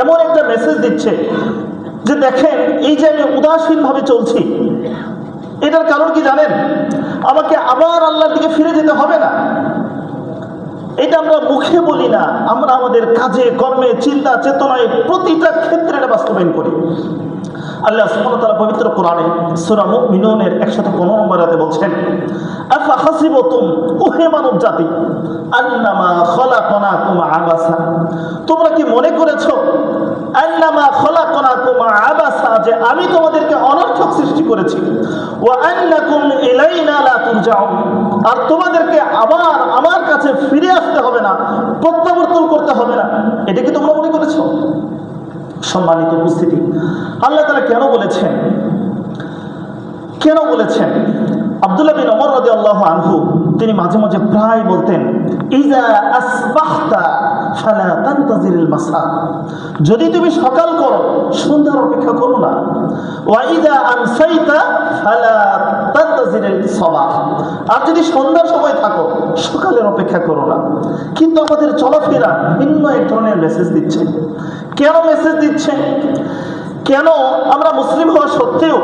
এমন একটা মেসেজ দিচ্ছে যে দেখেন, এই যে আমি উদাসীনভাবে চলছি, এটার কারণ কি জানেন? আমাকে আবার আল্লাহর দিকে ফিরে যেতে হবে না। এটা আমরা মুখে বলি না, আমরা আমাদের কাজে কর্মে চিন্তা চেতনায় প্রতিটা ক্ষেত্রে এটা বাস্তবায়ন করি। আল্লাহ সুবহানাহু ওয়া তাআলা পবিত্র কোরআনে সূরা মুমিনুনের 115 নম্বর আয়াতে বলছেন, আফা হাসিবতুম, ওহে মানব জাতি, আন্নামা খলাকনাকুম আবাসা, তোমরা কি মনে করেছো আন্নামা খলাকনাকুম আবাসা, যে আমি তোমাদেরকে অনর্থক সৃষ্টি করেছি, ওয়া আন্নাকুম ইলাইনা লা তুরজাউন, আর তোমাদেরকে আবার আমার কাছে ফিরে আসতে হবে না, প্রত্যাবর্তন করতে হবে না, এটা কি তোমরা মনে করেছো? সম্মানিত উপস্থিতি, আল্লাহ তাআলা কেন বলেছেন? আব্দুল্লাহ বিন ওমর রাদিয়াল্লাহু আনহু তিনি মাঝে মাঝে প্রায় বলতেন, ইজা আসবাহতা ফালা তানতাজিরিল মাসা, যদি তুমি সকাল করো সন্ধ্যার অপেক্ষা করো না, ওয়া ইজা আমসাইতা ফালা তানতাজিরিল সাবাহ, আর যদি সন্ধ্যার সময় থাকো সকালের অপেক্ষা করো না। কিন্তু আমাদের চলাফেরা ভিন্ন এক ধরনের মেসেজ দিচ্ছে। কেন মেসেজ দিচ্ছে? কেন আমরা মুসলিম হওয়া সত্ত্বেও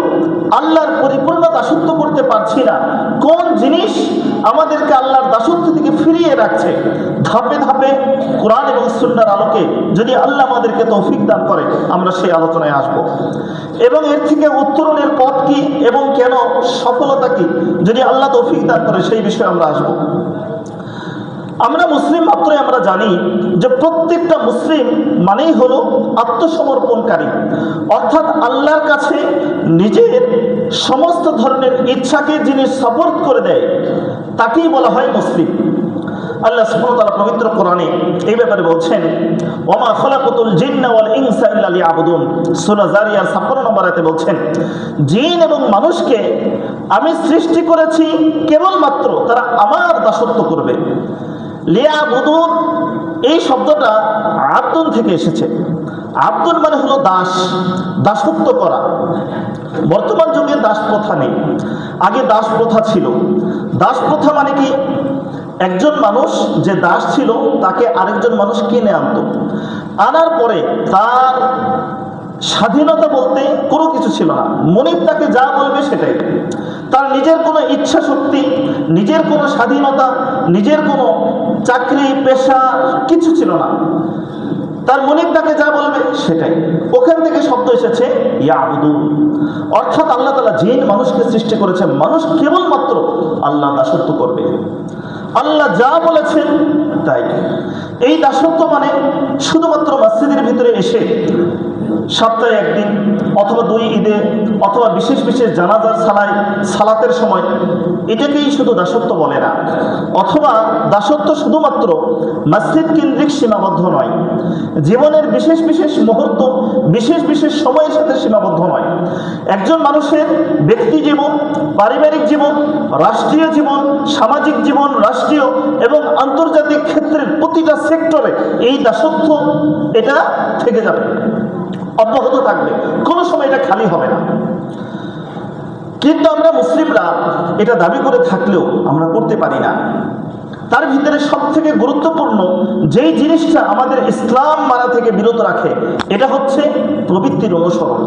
আল্লাহর পরিপূর্ণ দাসত্ব করতে পারছি না? কোন জিনিস আমাদেরকে আল্লাহর দাসত্ব থেকে ফিরিয়ে রাখছে? ধাপে ধাপে কোরআন এবং সুন্নাহর আলোকে যদি আল্লাহ আমাদেরকে তৌফিক দান করে, আমরা সেই আলোচনায় আসব, এবং এর থেকে উত্তরণের পথ কি এবং কেন সফলতা কি, যদি আল্লাহ তৌফিক দান করে সেই বিষয়ে আমরা আসব। আমরা মুসলিম মাত্রই আমরা জানি যে প্রত্যেকটা মুসলিম মানেই হলো আত্মসমর্পণকারী, অর্থাৎ আল্লাহর কাছে নিজের সমস্ত ধরনের ইচ্ছাকে যিনি সাপোর্ট করে দেয় তাকেই বলা হয় মুসলিম। আল্লাহ সুবহানাহু ওয়া তাআলা পবিত্র কোরআনে এই ব্যাপারে বলছেন, ওয়ামা খলাকাতুল জিন্না ওয়াল ইনসা ইল্লা লিয়াবুদুন, সূরা জারিয়ার 56 নম্বর আয়াতে বলছেন, জিন এবং মানুষকে আমি সৃষ্টি করেছি কেবলমাত্র তারা আমার দাসত্ব করবে। লিয়াবুদুন এই শব্দটা আব্দুন থেকে এসেছে। আব্দুন মানে হলো দাস, দাসত্ব করা। বর্তমান যুগে দাস প্রথা নেই, আগে দাস প্রথা ছিল। দাস প্রথা মানে কি? একজন মানুষ যে দাস ছিল তাকে আরেকজন মানুষ কিনে আনতো, আনার পরে তার স্বাধীনতা বলতে কোনো কিছু ছিল না। মনিব তাকে যা বলবে সেটাই। তার নিজের কোনো ইচ্ছা শক্তি, নিজের কোনো স্বাধীনতা, নিজের কোনো চাকরি পেশা কিছু ছিল না। তার মনিব তাকে যা বলবে সেটাই। ওখান থেকে শব্দ এসেছে ইয়াবুদুন, অর্থাৎ আল্লাহ তাআলা জিন মানুষকে সৃষ্টি করেছে, মানুষ কেবলমাত্র আল্লাহ দাসত্ব করবে, আল্লাহ যা বলেছেন তাই। এই দাসত্ব মানে শুধুমাত্র মসজিদের ভিতরে এসে সপ্তাহে একদিন অথবা 2 ঈদে অথবা বিশেষ বিশেষ জানাজার সালাতের সময়, এটাকেই শুধু দাসত্ব বলে না। অথবা দাসত্ব শুধুমাত্র মসজিদ কেন্দ্রিক সীমাবদ্ধ নয়, জীবনের বিশেষ বিশেষ মুহূর্ত, বিশেষ বিশেষ সময়ের সাথে সীমাবদ্ধ নয়। একজন মানুষের ব্যক্তি জীবন, পারিবারিক জীবন, রাষ্ট্রীয় জীবন, সামাজিক জীবন, রাষ্ট্রীয় এবং আন্তর্জাতিক ক্ষেত্রের প্রতিটা সেক্টরে এই দাসত্ব এটা থেকে যাবে, অব্যাহত থাকবে, কোনো সময় এটা খালি হবে না। কিন্তু আমরা মুসলিমরা এটা দাবি করে থাকলেও আমরা করতে পারি না। তার ভিতরে সবথেকে গুরুত্বপূর্ণ যেই জিনিসটা আমাদের ইসলাম মানা থেকে বিরত রাখে, এটা হচ্ছে প্রবৃত্তির অনুসরণ।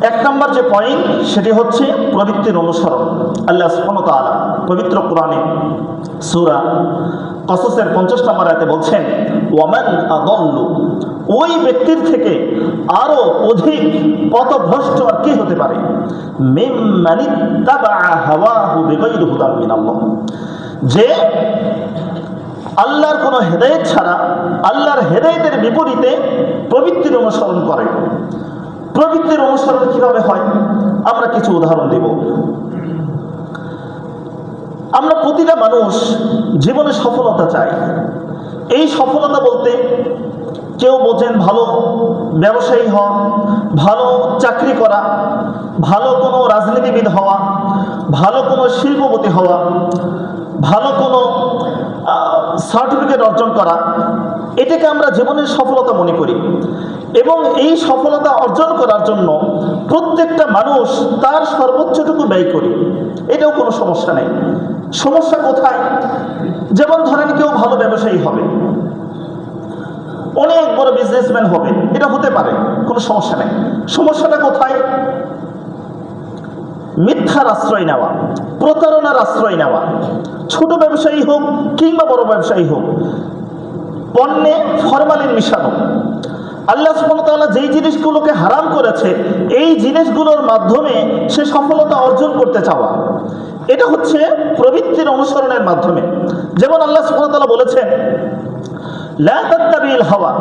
1 নম্বর যে পয়েন্ট সেটি হচ্ছে প্রবৃত্তির অনুসরণ। আল্লাহ সুবহানাহু ওয়া তাআলা পবিত্র কোরআনে সূরা কসসের 50 নম্বর আয়াতে বলছেন, ওয়ামান আদাল্লু, ওই ব্যক্তির থেকে আরো অধিক পথভ্রষ্ট আর কি হতে পারে, মিম্মান ইত্তাবা হাওয়াহু বিগাইরি হুদাম মিনাল্লাহ, যে আল্লাহর কোনো হেদায়েত ছাড়া আল্লাহর হেদায়েতের বিপরীতে প্রবৃত্তির অনুসরণ করে। প্রবৃত্তির অনুসরণ কিভাবে হয় আমরা কিছু উদাহরণ দেব। আমরা প্রতিটা মানুষ জীবনে সফলতা চাই। এই সফলতা বলতে কেউ বোঝেন ভালো ব্যবসায়ী হওয়া, ভালো চাকরি করা, ভালো কোনো রাজনীতিবিদ হওয়া, ভালো কোনো শিল্পপতি হওয়া, ভালো কোনো সার্টিফিকেট অর্জন করা, এটাকে আমরা জীবনের সফলতা মনে করি। এবং এই সফলতা অর্জন করার জন্য প্রত্যেকটা মানুষ তার সর্বোচ্চটুকু ব্যয় করি, এটাও কোনো সমস্যা নেই। সমস্যা কোথায়? যেমন ধরেন কেউ ভালো ব্যবসায়ী হবে, অনেক বড় বিজনেসম্যান হবে, এটা হতে পারে, কোনো সমস্যা নেই। সমস্যাটা কোথায়? মিথ্যার আশ্রয় নেওয়া, প্রতারণার আশ্রয় নেওয়া। ছোট ব্যবসায়ী হোক কিংবা বড় ব্যবসায়ী হোক, পণ্যে ফরমালিন মিশানো। আল্লাহ সুবহানাহু ওয়া তাআলা যেই জিনিসগুলোকে হারাম করেছে, এই জিনিসগুলোর মাধ্যমে সে সফলতা অর্জন করতে চাওয়া, এটা হচ্ছে প্রবৃত্তির অনুসরণের মাধ্যমে। যেমন আল্লাহ সুবহানাহু ওয়া তাআলা বলেছেন, লা তাত্তাবিল হাওয়া,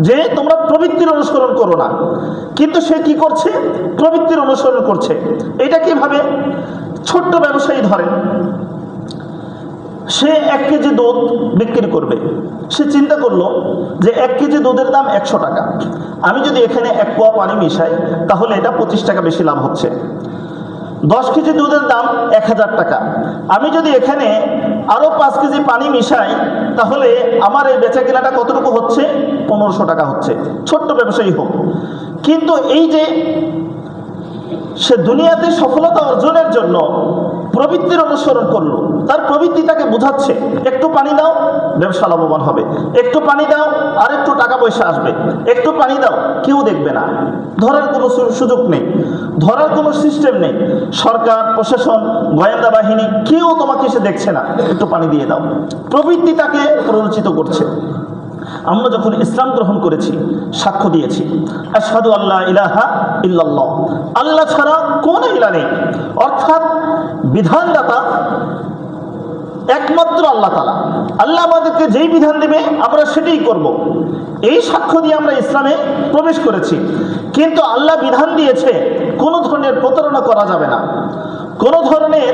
যে তোমরা প্রবৃত্তির অনুসরণ করো না। কিন্তু সে কি করছে? প্রবৃত্তির অনুসরণ করছে। এটা কিভাবে? ছোট্ট ব্যবসায়ী ধরেন, সে 1 কেজি দুধ বিক্রি করবে। সে চিন্তা করলো যে 1 কেজি দুধের দাম 100 টাকা, আমি যদি এখানে 1 পোয়া পানি মিশাই তাহলে এটা 25 টাকা বেশি লাভ হচ্ছে। 10 কেজি দুধের দাম 1000 টাকা, আমি যদি এখানে আরো 5 কেজি পানি মিশাই তাহলে আমার এই বেচা কেনাটা কতটুকু হচ্ছে? 1500 টাকা হচ্ছে। ছোট্ট ব্যবসায়ী হোক, কিন্তু এই যে সে দুনিয়াতে সফলতা অর্জনের জন্য প্রবৃত্তির অনুসরণ করলো, তার প্রবৃত্তি তাকে বোঝাচ্ছে একটু পানি দাও, ব্যবসা লাভবান হবে, একটু পানি দাও আর একটু টাকা পয়সা আসবে, একটু পানি দাও, কেউ দেখবে না, ধরার কোনো সুযোগ নেই, ধরার কোনো সিস্টেম নেই, সরকার, প্রশাসন, গোয়েন্দা বাহিনী কেউ তোমাকে এসে দেখছে না, একটু পানি দিয়ে দাও। প্রবৃত্তি তাকে প্ররোচিত করছে। আমরা যখন ইসলাম গ্রহণ করেছি, সাক্ষ্য দিয়েছি আশহাদু আল্লা ইলাহা ইল্লাল্লাহ, আল্লাহ ছাড়া কোনো ইলাহ নেই, অর্থাৎ বিধানদাতা একমাত্র আল্লাহ তাআলা। আল্লাহ আমাদেরকে যেই বিধান দেবে আমরা সেটাই করব, এই সাক্ষ্য দিয়ে আমরা ইসলামে প্রবেশ করেছি। কিন্তু আল্লাহ বিধান দিয়েছে কোনো ধরনের প্রতারণা করা যাবে না, কোনো ধরনের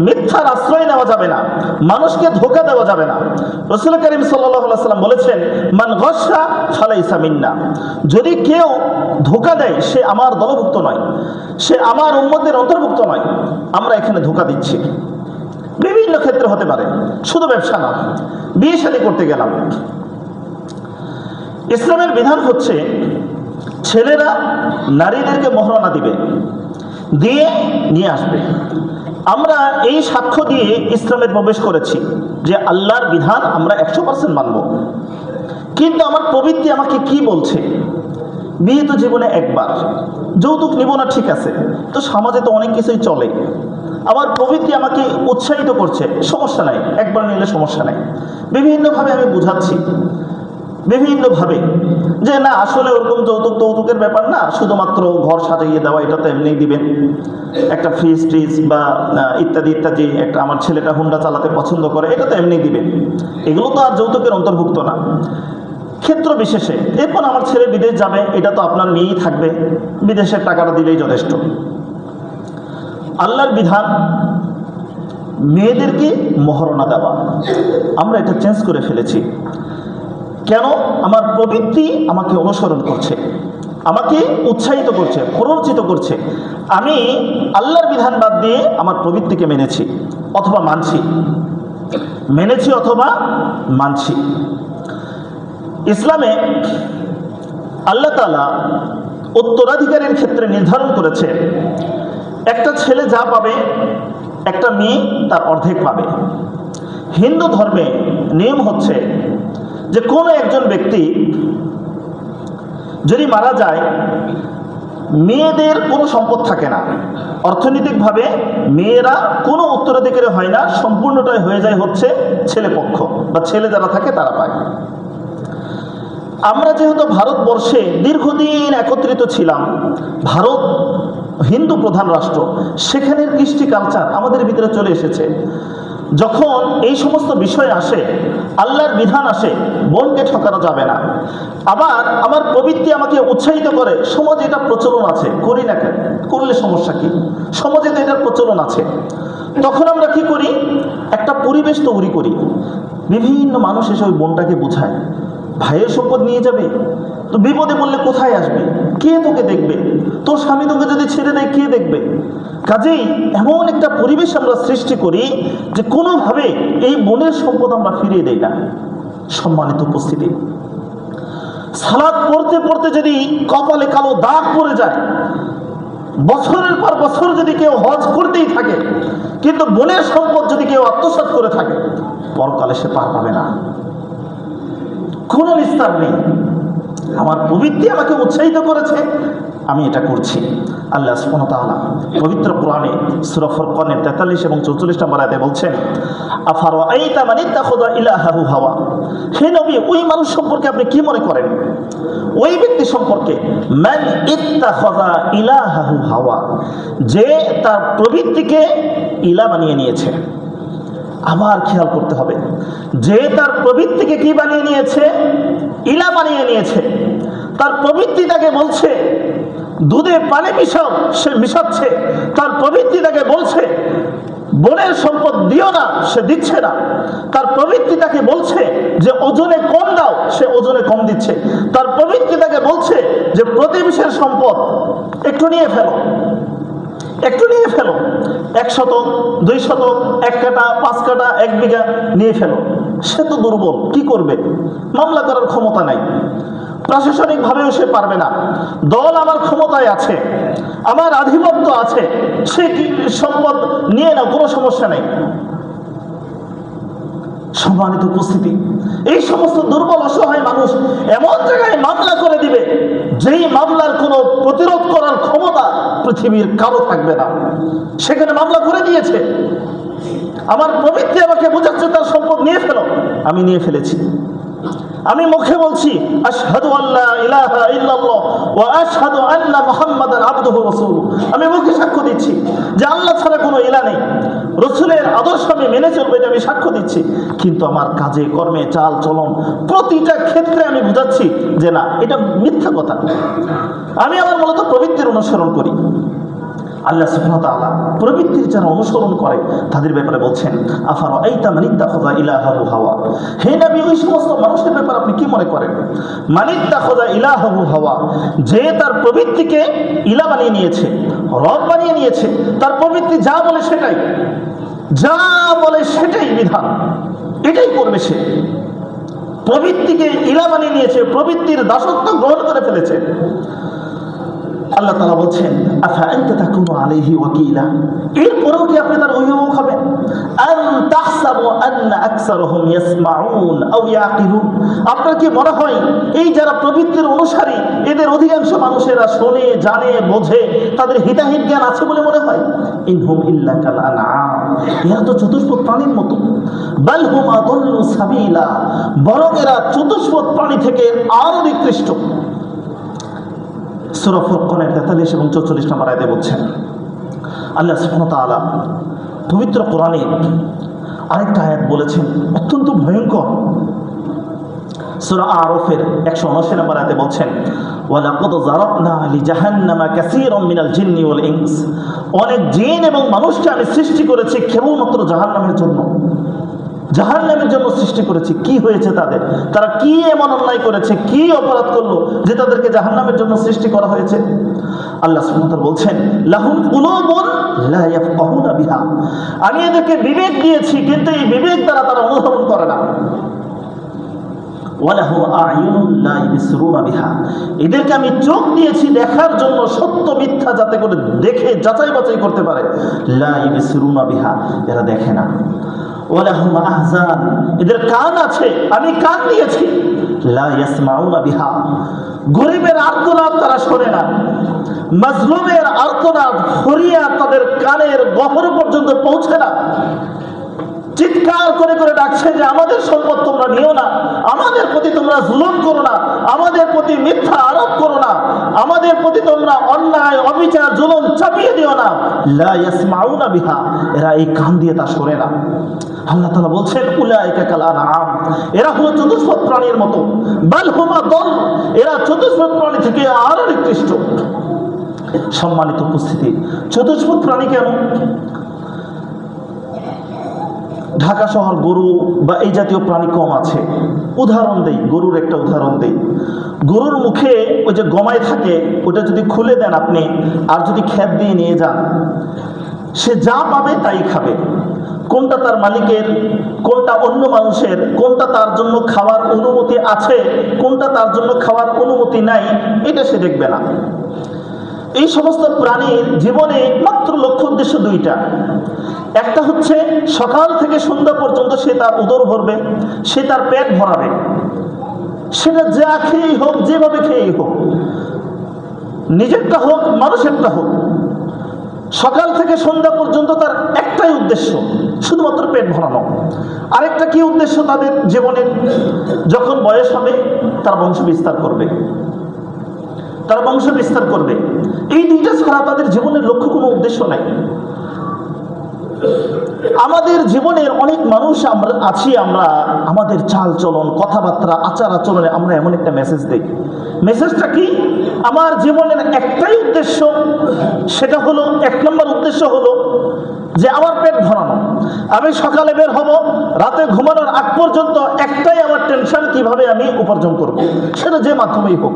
মিথ্যার আশ্রয় নেওয়া যাবে না, মানুষকে ধোঁকা দেওয়া যাবে না। রাসূল করিম সাল্লাল্লাহু আলাইহি ওয়াসাল্লাম বলেছেন, মান গাশা ফালাইসা মিন্না, যদি কেউ ধোঁকা দেয় সে আমার দলভুক্ত নয়, সে আমার উম্মতের অন্তর্ভুক্ত নয়। আমরা এখানে ধোঁকা দিচ্ছি, বিভিন্ন ক্ষেত্রে হতে পারে, শুধু ব্যবসা না। বিয়ে শাদী করতে গেলাম, ইসলামের বিধান হচ্ছে ছেলেরা নারীদেরকে মহরানা দিবে, দিয়ে নিয়ে আসবে। আমরা এই সাক্ষ্য দিয়ে ইসলামে প্রবেশ করেছি যে আল্লাহর বিধান আমরা 100% মানব। কিন্তু আমার প্রবৃত্তি আমাকে কি বলছে? বিয়ে তো জীবনে একবার, যৌতুক নিব না, ঠিক আছে, তো সমাজে তো অনেক কিছুই চলে, আমার প্রবৃত্তি আমাকে উৎসাহিত করছে, সমস্যা নাই, একবার নিলে সমস্যা নাই। বিভিন্নভাবে আমি বুঝাচ্ছি, বিভিন্নভাবে, যে না আসলে ওরকম যৌতুকের ব্যাপার না, শুধুমাত্র ঘর সাজিয়ে দেওয়া, এটা তো এমনি দিবেন, একটা ফ্রিজ ট্রিজ বা ইত্যাদি ইত্যাদি, একটা আমার ছেলেটা হুন্ডা চালাতে পছন্দ করে, এটা তো এমনি দিবেন, এগুলো তো আর যৌতুকের অন্তর্ভুক্ত না, ক্ষেত্র বিশেষে। এরপর আমার ছেলে বিদেশ যাবে, এটা তো আপনার নিয়েই থাকবে, বিদেশের টাকাটা দিলেই যথেষ্ট। আল্লাহর বিধান মেয়েদেরকে মহরণা দেওয়া, আমরা এটা চেঞ্জ করে ফেলেছি। কেন? আমার প্রবৃত্তি আমাকে অনুসরণ করছে, আমাকে উৎসাহিত করছে, প্ররোচিত করছে। আমি আল্লাহর বিধান বাদ দিয়ে আমার প্রবৃত্তিকে মেনেছি অথবা মানছি, মেনেছি অথবা মানছি। ইসলামে আল্লাহ তাআলা উত্তরাধিকারের ক্ষেত্রে নির্ধারণ করেছে, একটা ছেলে যা পাবে একটা মেয়ে তার অর্ধেক পাবে। হিন্দু ধর্মে নিয়ম হচ্ছে যে কোনো একজন ব্যক্তি যদি মারা যায়, মেয়েদের কোনো সম্পদ থাকে না, অর্থনৈতিকভাবে মেয়েরা কোনো উত্তরাধিকারী হয় না, সম্পূর্ণটাই হয়ে যায় হচ্ছে ছেলে পক্ষ বা ছেলে যারা থাকে তারা পায়। আমরা যেহেতু ভারতবর্ষে দীর্ঘদিন একত্রিত ছিলাম, ভারত হিন্দু প্রধান রাষ্ট্র, সেখানের কৃষ্টি কালচার আমাদের ভিতরে চলে এসেছে। যখন এই সমস্ত বিষয় আসে, আল্লাহর বিধান আসে, বোনকে ঠকানো যাবে না, আবার আমার প্রবৃত্তি আমাকে উৎসাহিত করে, সমাজে এটা প্রচলন আছে, করি না কেন, করলে সমস্যা কি, সমাজে তো এটার প্রচলন আছে। তখন আমরা কি করি? একটা পরিবেশ তৈরি করি, বিভিন্ন মানুষ এসে ওই বোনটাকে বোঝায়, ভাইয়ের সম্পদ নিয়ে যাবে তো বিপদে বললে কোথায় আসবে, কে তোকে দেখবে, তোর স্বামী তোকে যদি ছেড়ে দেয় কে দেখবে। কাজেই এমন একটা পরিবেশ আমরা সৃষ্টি করি যে কোনোভাবে এই বোনের সম্পদ আমরা ফিরিয়ে দেই না। সম্মানিত উপস্থিতি, সালাত পড়তে পড়তে যদি কপালে কালো দাগ পড়ে যায়, বছরের পর বছর যদি কেউ হজ করতেই থাকে, কিন্তু বোনের সম্পদ যদি কেউ আত্মসাৎ করে থাকে, পরকালে সে পার পাবে না, কোনো নিস্তার নেই। আমার প্রবৃত্তি আমাকে উৎসাহিত করেছে, আমি এটা করছি। আল্লাহ সুবহানাহু ওয়া তাআলা পবিত্র কোরআনে সূরা ফুরকানের 43 এবং 44 নম্বর আয়াতে বলছেন, আফারাআইতা মান ইত্তাখাযা ইলাহাহু হাওয়া। হে নবী, ওই মানুষ সম্পর্কে আপনি কি মনে করেন, ওই ব্যক্তি সম্পর্কে, মান ইত্তাখাযা ইলাহাহু হাওয়া, যে তার প্রবৃত্তিকে ইলা বানিয়ে নিয়েছে। আবার খেয়াল করতে হবে, যে তার প্রবৃত্তিকে কি বানিয়ে নিয়েছে, ইলা বানিয়ে নিয়েছে। তার প্রবৃত্তি তাকে বলছে দুধে পানি মিশাও, সে মিশাচ্ছে। তার প্রবৃত্তি তাকে বলছে বনের সম্পদ দিও না, সে দিচ্ছে না। তার প্রবৃত্তি তাকে বলছে যে ওজনে কম দাও, সে ওজনে কম দিচ্ছে। তার প্রবৃত্তি তাকে বলছে যে প্রতিবেশীর সম্পদ একটু নিয়ে ফেলো, একটু নিয়ে ফেলো, 1 শতক 2 শতক 1 কাঠা 5 কাঠা 1 বিঘা নিয়ে ফেলো। সে তো দুর্বল, কি করবে? মামলা করার ক্ষমতা নাই, প্রশাসনিকভাবেও সে পারবে না। দল আমার ক্ষমতায় আছে, আমার আধিপত্য আছে, সে কি সম্পদ নিয়ে নাও, কোনো সমস্যা নেই। সম্মানিত উপস্থিতি, এই সমস্ত দুর্বল অসহায় মানুষ এমন জায়গায় মামলা করে দিবে যেই মামলার কোনো প্রতিরোধ করার ক্ষমতা পৃথিবীর কারো থাকবে না। সেখানে মামলা করে দিয়েছে। আমার প্রবৃত্তি আমাকে বোঝাচ্ছে তার সম্পদ নিয়ে ফেলো, আমি নিয়ে ফেলেছি। আমি মুখে বলছি আশহাদু আল্লা ইলাহা ইল্লাল্লাহ ওয়া আশহাদু আন্না মুহাম্মাদান আবদুহু রাসূলুহু। আমি মুখে সাক্ষ্য দিচ্ছি যে আল্লাহ ছাড়া কোনো ইলাহ নেই, রাসূলের আদর্শ আমি মেনে চলবো, এটা আমি সাক্ষ্য দিচ্ছি। কিন্তু আমার কাজে কর্মে চাল চলন প্রতিটা ক্ষেত্রে আমি বুঝাচ্ছি যে না, এটা মিথ্যা কথা। আমি আমার মূলত প্রবৃত্তির অনুসরণ করি। আল্লাহ সুবহানাহু ওয়া তাআলা প্রবৃত্তির যারা অনুসরণ করে তাদের ব্যাপারে বলছেন, আফারাআইতা মান ইত্তাখাযা ইলাহাহু হাওয়া। হে নবী, ওই সমস্ত মানুষের ব্যাপারে আপনি কি মনে করেন? মান ইত্তাখাযা ইলাহাহু হাওয়া, যে তার প্রবৃত্তিকে ইলা বানিয়ে নিয়েছে, রব বানিয়ে নিয়েছে। তার প্রবৃত্তি যা বলে সেটাই, যা বলে সেটাই বিধান, এটাই করবে সে। প্রবৃত্তিকে ইলা বানিয়ে নিয়েছে, প্রবৃত্তির দাসত্ব গ্রহণ করে ফেলেছে। আল্লাহ তাআলা বলছেন, আফা আনতা তাকুনু আলাইহি ওয়াকিলা, এরপরেও কি আপনি তার অভিভাবক হবেন? আন তাহসাবু আন্না আকসারুহুম ইয়াসমাউন আও ইয়াকিলুন, আপনার কি মনে হয় এই যারা প্রবৃত্তির অনুসারী এদের অধিকাংশ মানুষেরা শোনে, জানে, বোঝে, তাদের হিতাহিত জ্ঞান আছে বলে মনে হয়? ইনহুম ইল্লা কাল আনআম, এরা তো চতুষ্পদ প্রাণীর মতো। বাল হুম আদাল্লু সাবিলা, বরং এরা চতুষ্পদ প্রাণী থেকে আরো নিকৃষ্ট। সূরা ফুরকানের 43 এবং 44 নম্বর আয়াতে বলছেন, আল্লাহ সুবহানাহু ওয়া তাআলা পবিত্র কোরআনে আরেকটা আয়াত বলেছেন, অত্যন্ত ভয়ঙ্কর। সূরা আরাফের 179 নম্বর আয়াতে বলছেন, ওয়ালাকাদ যারাবনা লিজাহান্নামা কাসীরাম মিনাল জিন্নি ওয়াল ইনস, অনেক জিন এবং মানুষকে আমি সৃষ্টি করেছি কেবলমাত্র জাহান্নামের জন্য। জাহান্নামের জন্য সৃষ্টি করেছি। কি হয়েছে তাদের? তারা কি এমন অন্যায় করেছে, কি অপরাধ করলো যে তাদেরকে জাহান্নামের জন্য সৃষ্টি করা হয়েছে? আল্লাহ সুবহানাহু ওয়া তাআলা বলছেন, লাহুম কুলুবুন লা ইয়াফকাহুনা বিহা, আমি এদেরকে বিবেক দিয়েছি কিন্তু এই বিবেক দ্বারা তারা অনুধাবন করে না। ওয়ালাহুম আ'য়ুনুন লা ইবসিরুনা বিহা, এদেরকে আমি চোখ দিয়েছি দেখার জন্য, সত্য মিথ্যা যাতে করে দেখে যাচাই বাছাই করতে পারে। লা ইবসিরুনা বিহা, এরা দেখে না। ওয়ালাহুম আহজান, এদের কান আছে, আমি কান দিয়েছি। লা ইয়াসমাউনা বিহা, গরিবের আর্তনাদ তারা শোনে না, মাজলুমের আর্তনাদ ফরিয়াদ তাদের কানের গহর পর্যন্ত পৌঁছে না। চিৎকার করে করে ডাকছে যে আমাদের সম্পদ তোমরা নিও না, আমাদের প্রতি তোমরা জুলুম করো না, আমাদের প্রতি মিথ্যা আরোপ করো না, আমাদের প্রতি তোমরা অন্যায় অবিচার জুলুম চাপিয়ে দিও না। লা ইয়াসমাউনা বিহা, এরা এই কান দিয়ে তা শোনে না। আল্লাহ তাআলা বলছেন, উলাইকা কাল আনআম, এরা হলো চতুষ্পদ প্রাণীর মতো। বাল হুম আদাল, এরা চতুষ্পদ প্রাণী থেকে আরো নিকৃষ্ট। সম্মানিত উপস্থিতি, চতুষ্পদ প্রাণী কেন? ঢাকা শহর গরু বা এই জাতীয় প্রাণী কম আছে। উদাহরণ দেই, গরুর একটা উদাহরণ দেই। গরুর মুখে ওই যে গমায় থাকে, ওটা যদি খুলে দেন আপনি আর যদি খেত দিয়ে নিয়ে যান, সে যা পাবে তাই খাবে। কোনটা তার মালিকের, কোনটা অন্য মানুষের, কোনটা তার জন্য খাওয়ার অনুমতি আছে, কোনটা তার জন্য খাওয়ার অনুমতি নাই, এটা সে দেখবে না। এই সমস্ত প্রাণীর জীবনে মাত্র লক্ষ্য উদ্দেশ্য দুইটা। একটা হচ্ছে সকাল থেকে সন্ধ্যা পর্যন্ত সে তার উদর ভরবে, সে তার পেট ভরাবে। সেটা যা খেয়েই হোক, যেভাবে খেয়েই হোক, নিজেরটা হোক মানুষেরটা হোক, সকাল থেকে সন্ধ্যা পর্যন্ত তার একটাই উদ্দেশ্য, শুধুমাত্র পেট ভরানো। আরেকটা কি উদ্দেশ্য তাদের জীবনের? যখন বয়স হবে তার বংশ বিস্তার করবে, তার বংশ বিস্তার করবে। এই দুইটা ছাড়া তাদের জীবনের লক্ষ্য কোনো উদ্দেশ্য নাই। আমাদের জীবনের অনেক মানুষ আমরা আছি, আমরা আমাদের চাল চলন, কথাবার্তা, আচার আচরণে আমরা এমন একটা মেসেজ দিই। মেসেজটা কি? আমার জীবনের একটাই উদ্দেশ্য, সেটা হলো, এক নম্বর উদ্দেশ্য হলো যে আমার পেট ভরানো। আমি সকালে বের হব, রাতে ঘুমানোর আগ পর্যন্ত একটাই আমার টেনশন, কিভাবে আমি উপার্জন করব, সেটা যে মাধ্যমেই হোক,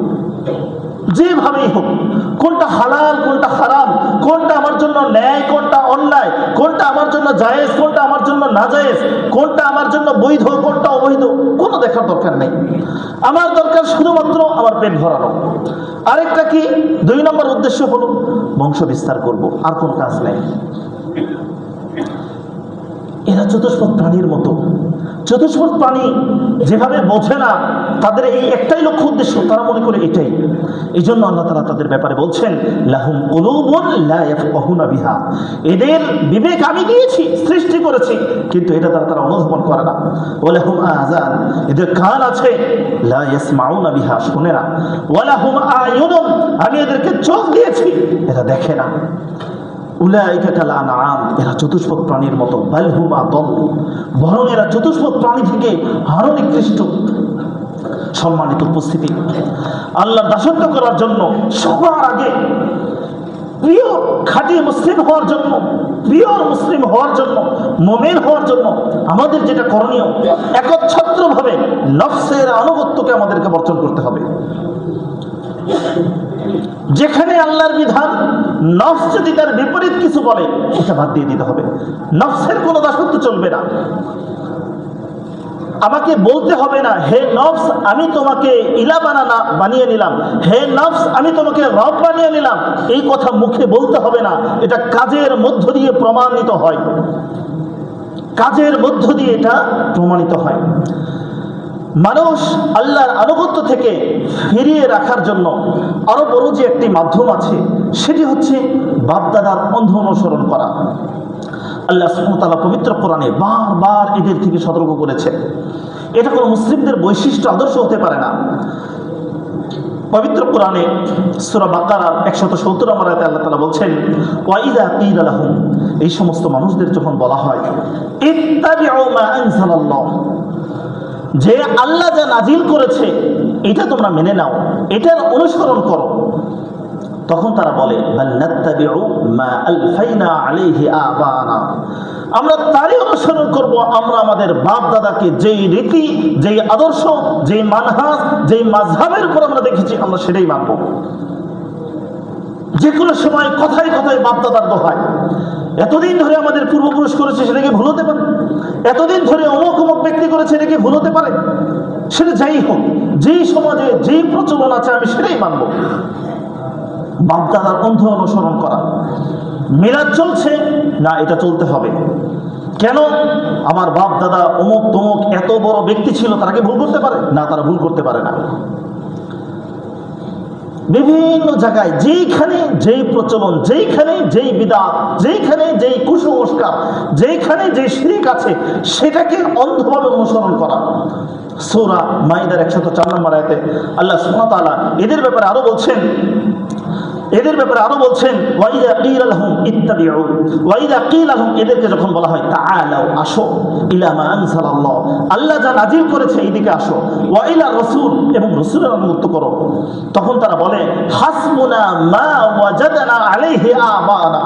যেভাবেই হোক। কোনটা হালাল, কোনটা হারাম, কোনটা আমার জন্য ন্যায়, কোনটা অন্যায়, কোনটা আমার জন্য জায়েজ, কোনটা আমার জন্য না জায়েজ, কোনটা আমার জন্য বৈধ, কোনটা অবৈধ, কোনো দেখার দরকার নেই। আমার দরকার শুধুমাত্র আমার পেট ভরানো। আরেকটা কি? 2 নম্বর উদ্দেশ্য হলো বংশ বিস্তার করব, আর কোনো কাজ নেই। এরা চতুষ্পদ প্রাণীর মতো। চতুষ্পদ প্রাণী যেভাবে বোঝে না, তাদের এই একটাই লক্ষ্য উদ্দেশ্য, তারা মনে করে এটাই। এই জন্য আল্লাহ তাআলা তাদের ব্যাপারে বলছেন, লাহুম কুলুবুন লা ইয়াফকাহুনা বিহা, এদের বিবেক আমি দিয়েছি, সৃষ্টি করেছি, কিন্তু এটা দ্বারা তারা অনুধাবন করে না। ওয়া লাহুম আযান, এদের কান আছে, লা ইয়াসমাউনা বিহা, শোনে না। ওয়া লাহুম আয়ুনুন, আমি এদেরকে চোখ দিয়েছি, এরা দেখে না। উলাইকা কাল আনআম, এরা চতুষ্পদ প্রাণীর মতো। বাল হুম আদাল, বরং এরা চতুষ্পদ প্রাণী থেকে আরো নিকৃষ্ট। সম্মানিত উপস্থিতি, আল্লাহর দাসত্ব করার জন্য সবার আগে প্রিয় খাঁটি মুসলিম হওয়ার জন্য, প্রিয় মুসলিম হওয়ার জন্য, মুমিন হওয়ার জন্য আমাদের যেটা করণীয়, একচ্ছত্রভাবে নফসের আনুগত্যকে আমাদেরকে বর্জন করতে হবে। যেখানে আল্লাহর বিধান, নফস যদি তার বিপরীত কিছু বলে, এটা বাদ দিয়ে দিতে হবে। নফসের কোনো দাসত্ব চলবে না। আমাকে বলতে হবে না, হে নফস আমি তোমাকে ইলা বানিয়ে নিলাম, হে নফস আমি তোমাকে রব বানিয়ে নিলাম। এই কথা মুখে বলতে হবে না, এটা কাজের মধ্য দিয়ে প্রমাণিত হয়, কাজের মধ্য দিয়ে এটা প্রমাণিত হয়। মানুষ আল্লাহর আনুগত্য থেকে ফিরিয়ে রাখার জন্য আরো বড় যে একটি মাধ্যম আছে, সেটি হচ্ছে বাপদাদার অন্ধ অনুসরণ করা। আল্লাহ সুবহানাহু ওয়া তাআলা পবিত্র কোরআনে বারবার এদের থেকে সতর্ক করেছে। এটা কোনো মুসলিমদের বৈশিষ্ট্য, আদর্শ হতে পারে না। পবিত্র কোরআনে সূরা বাকারার 170 নম্বর আয়াতে আল্লাহ তাআলা বলছেন, ওয়া ইযা কিলা লাহুম, এই সমস্ত মানুষদের যখন বলা হয়, ইত্তাবিউ মা আনজালাল্লাহ, যে আল্লাহ যা নাজিল করেছে এটা তোমরা মেনে নাও, এটার অনুসরণ করো, তখন তারা বলে, বাল নাত্তাবিউ মা আলফাইনা আলাইহি আবানা, আমরা তারই অনুসরণ করব, আমরা আমাদের বাপ দাদাকে যেই রীতি, যেই আদর্শ, যেই মানহাজ, যেই মাযহাবের উপর আমরা দেখেছি, আমরা সেটাই মানব। যে কোনো সময় কথায় কথায় বাপ দাদার দোহায়, এতদিন ধরে আমাদের পূর্বপুরুষ করেছে, সেটাকে ভুল হতে পারে? এতদিন ধরে অমুক অমুক ব্যক্তি করেছে, এটাকে ভুল হতে পারে? সেটা যাই হোক, যেই সমাজে যেই প্রচলন আছে আমি সেটাই মানব। বাপদাদার অন্ধ অনুসরণ করা। মিলাদ চলছে না, এটা চলতে হবে। কেন? আমার বাপ দাদা অমুক তমুক এত বড় ব্যক্তি ছিল, তারা কি ভুল করতে পারে? না, তারা ভুল করতে পারে না। বিভিন্ন জায়গায় যেইখানে যেই প্রচলন, যেইখানে যেই বিদআত, যেইখানে যেই কুসংস্কার, যেইখানে যেই শিরক আছে, সেটাকে অন্ধভাবে অনুসরণ করা। সূরা মাইদার 104 নম্বর আয়াতে আল্লাহ সুবহানাহু ওয়া তাআলা এদের ব্যাপারে আরো বলছেন, ওয়া ইযা কিলা লাহুম ইত্তাবিউ, ওয়া ইযা কিলা লাহুম, এদেরকে যখন বলা হয় তাআলাউ, আসো, ইলা মা আনজালাল্লাহ, আল্লাহ যা নাজিল করেছে এইদিকে আসো, ওয়া ইলা রাসূল, এবং রাসূলের অনুগত করো, তখন তারা বলে, হাসবুনা মা ওয়াজাদনা আলাইহি আবানা,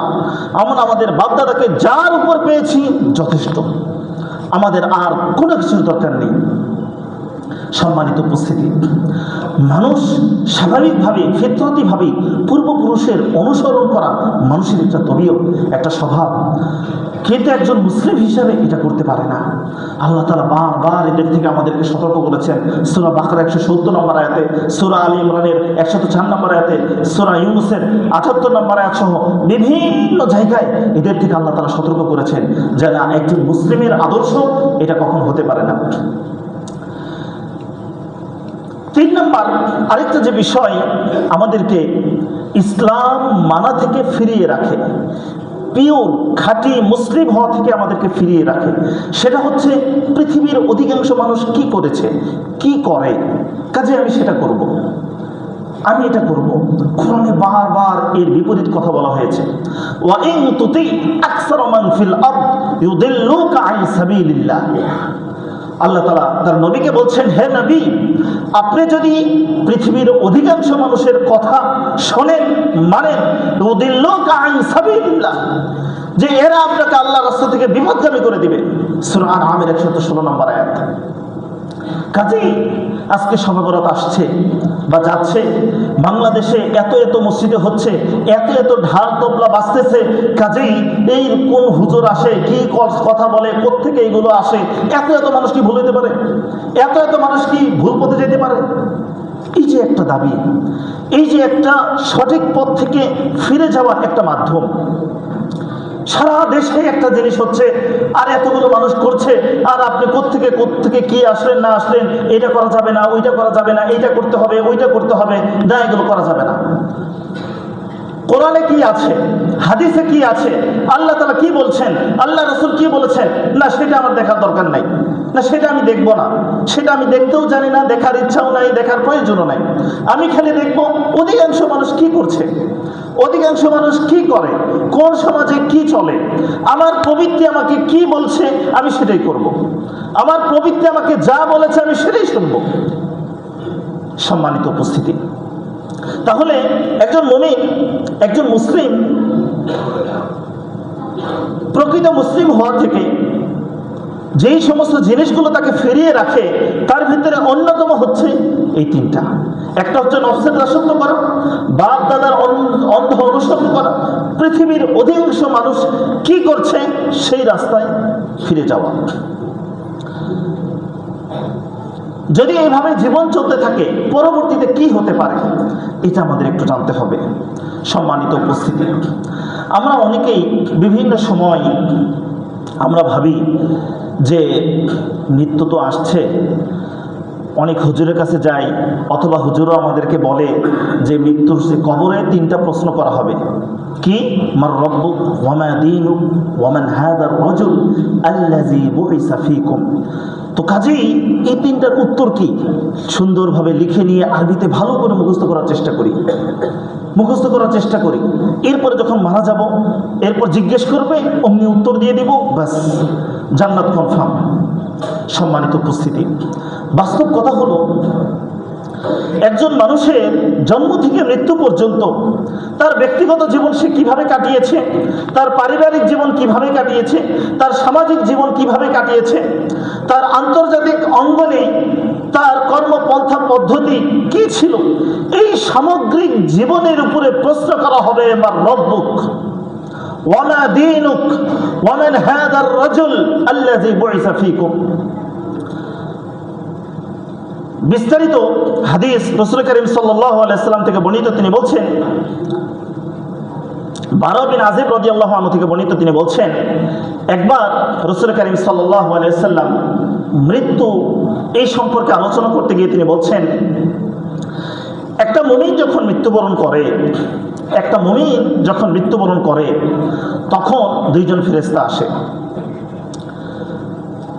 আমরা আমাদের বাপদাদাকে যার উপর পেয়েছি যথেষ্ট, আমাদের আর কোনো কিছুর দরকার নেই। সম্মানিত উপস্থিতি, মানুষ স্বাভাবিকভাবে, ফিতরতিভাবে পূর্বপুরুষের অনুসরণ করা মানুষের একটা তবিয়ত, একটা স্বভাব, কিন্তু একজন মুসলিম হিসাবে এটা করতে পারে না। আল্লাহ তাআলা বারবার এদের থেকে আমাদেরকে সতর্ক করেছেন। সূরা বাকারা 170 নম্বর আয়াতে, সূরা আলী ইমরানের 104 নম্বর আয়াতে, সূরা ইউনূসের 78 নম্বর আয়াত সহ বিভিন্ন জায়গায় এদের থেকে আল্লাহ তাআলা সতর্ক করেছেন যে না, একজন মুসলিমের আদর্শ এটা কখন হতে পারে না। তিন নম্বর আরেকটা যে বিষয় আমাদেরকে ইসলাম মানা থেকে ফিরিয়ে রাখে, পিওর খাঁটি মুসলিম হওয়া থেকে আমাদেরকে ফিরিয়ে রাখে, সেটা হচ্ছে পৃথিবীর অধিকাংশ মানুষ কি করেছে, কি করে, কাজে আমি সেটা করব, আমি এটা করব। কোরআনে বারবার এর বিপরীত কথা বলা হয়েছে। ওয়া ইন তুতি আকসার মান ফিল আরদ ইউদিল্লুকা আন সাবিলিল্লাহ। আল্লাহ তাআলা তার নবীকে বলছেন, হে নবী, আপনি যদি পৃথিবীর অধিকাংশ মানুষের কথা শোনেন, মানেন, ইউদিল্লুকা আন সাবিলিল্লাহ, যে এরা আপনাকে আল্লাহর রাস্তা থেকে বিপথগামী করে দিবে। সূরা আনআমের 116 নম্বর আয়াত। কাজেই আজকে শবে বরাত আসছে বা যাচ্ছে, বাংলাদেশে এত এত মসজিদে হচ্ছে, এত এত ঢাল তবলা বাজতেছে, কাজেই এই কোন হুজুর আসে, কি কথা বলে, কোত্থেকে এইগুলো আসে, এত এত মানুষ কি ভুল হতে পারে, এত এত মানুষ কি ভুল পথে যেতে পারে? এই যে একটা দাবি, এই যে একটা সঠিক পথ থেকে ফিরে যাওয়ার একটা মাধ্যম, সারা দেশে একটা জিনিস হচ্ছে, আর এতগুলো মানুষ করছে, আর আপনি কোত্থেকে কি আসলেন না আসলেন, এটা করা যাবে না, ওইটা করা যাবে না, এইটা করতে হবে, ওইটা করতে হবে, না এগুলো করা যাবে না। কোরআনে কি আছে, হাদিসে কি আছে, আল্লাহ তাআলা কি বলছেন, আল্লাহ রাসূল কি বলেছেন, না সেটা আমার দেখার দরকার নাই, না সেটা আমি দেখবো না, সেটা আমি দেখতেও জানি না, দেখার ইচ্ছাও নাই, দেখার প্রয়োজনও নাই। আমি খালি দেখবো অধিকাংশ মানুষ কি করছে, অধিকাংশ মানুষ কি করে, কোন সমাজে কি চলে, আমার প্রবৃত্তি আমাকে কি বলছে, আমি সেটাই করব। আমার প্রবৃত্তি আমাকে যা বলেছে আমি সেটাই শুনব। সম্মানিত উপস্থিতি, তাহলে একজন মুমিন, একজন মুসলিম, প্রকৃত মুসলিম হওয়া থেকে যেই সমস্ত জিনিসগুলো তাকে ফিরিয়ে রাখে, তার ভিতরে অন্যতম হচ্ছে এই তিনটা। একটা হচ্ছে নফসের দাসত্ব করা, বাপ দাদার অন্ধ অনুসরণ করা, পৃথিবীর অধিকাংশ মানুষ কি করছে সেই রাস্তায় ফিরে যাওয়া। যদি এইভাবে জীবন চলতে থাকে, পরবর্তীতে কি হতে পারে এটা আমাদের একটু জানতে হবে। সম্মানিত উপস্থিতি, আমরা অনেকেই বিভিন্ন সময় আমরা ভাবি যে মৃত্যু তো আসছে, অনেক হুজুরের কাছে যাই, অথবা হুজুরও আমাদেরকে বলে যে মৃত্যুর সে কবরে তিনটা প্রশ্ন করা হবে। কি? মার রব্বুক ওয়া মা দীনুক ওয়া মান হাযার রাজুল আল্লাযী বুইসা ফীকুম। তো কাজেই এই তিনটার উত্তর কি সুন্দরভাবে লিখে নিয়ে আরবিতে ভালো করে মুখস্থ করার চেষ্টা করি। এরপরে যখন মারা যাব, এরপর জিজ্ঞেস করবে, অমনি উত্তর দিয়ে দিব, ব্যাস জান্নাত কনফার্ম। সম্মানিত উপস্থিতি, বাস্তব কথা হলো, একজন মানুষের জন্ম থেকে মৃত্যু পর্যন্ত তার ব্যক্তিগত জীবন সে কিভাবে কাটিয়েছে, তার পারিবারিক জীবন কিভাবে কাটিয়েছে, তার সামাজিক জীবন কিভাবে কাটিয়েছে, তার আন্তর্জাতিক অঙ্গনে তার কর্মপন্থা পদ্ধতি কি ছিল, এই সামগ্রিক জীবনের উপরে প্রশ্ন করা হবে মার রব্বুক ওয়া মা দীনুক ওয়া মান হাযার রাজুল আল্লাযী বুইসা ফীকুম। বিস্তারিত হাদিস রাসূল করিম সাল্লাল্লাহু আলাইহি সাল্লাম থেকে বর্ণিত, তিনি বলছেন, বারা বিন আযিব রাদিয়াল্লাহু আনহু থেকে বর্ণিত, তিনি বলছেন, একবার রাসূল করিম সাল্লাল্লাহু আলাইহি সাল্লাম মৃত্যু এই সম্পর্কে আলোচনা করতে গিয়ে তিনি বলছেন, একটা মুমিন যখন মৃত্যুবরণ করে তখন দুইজন ফেরেশতা আসে,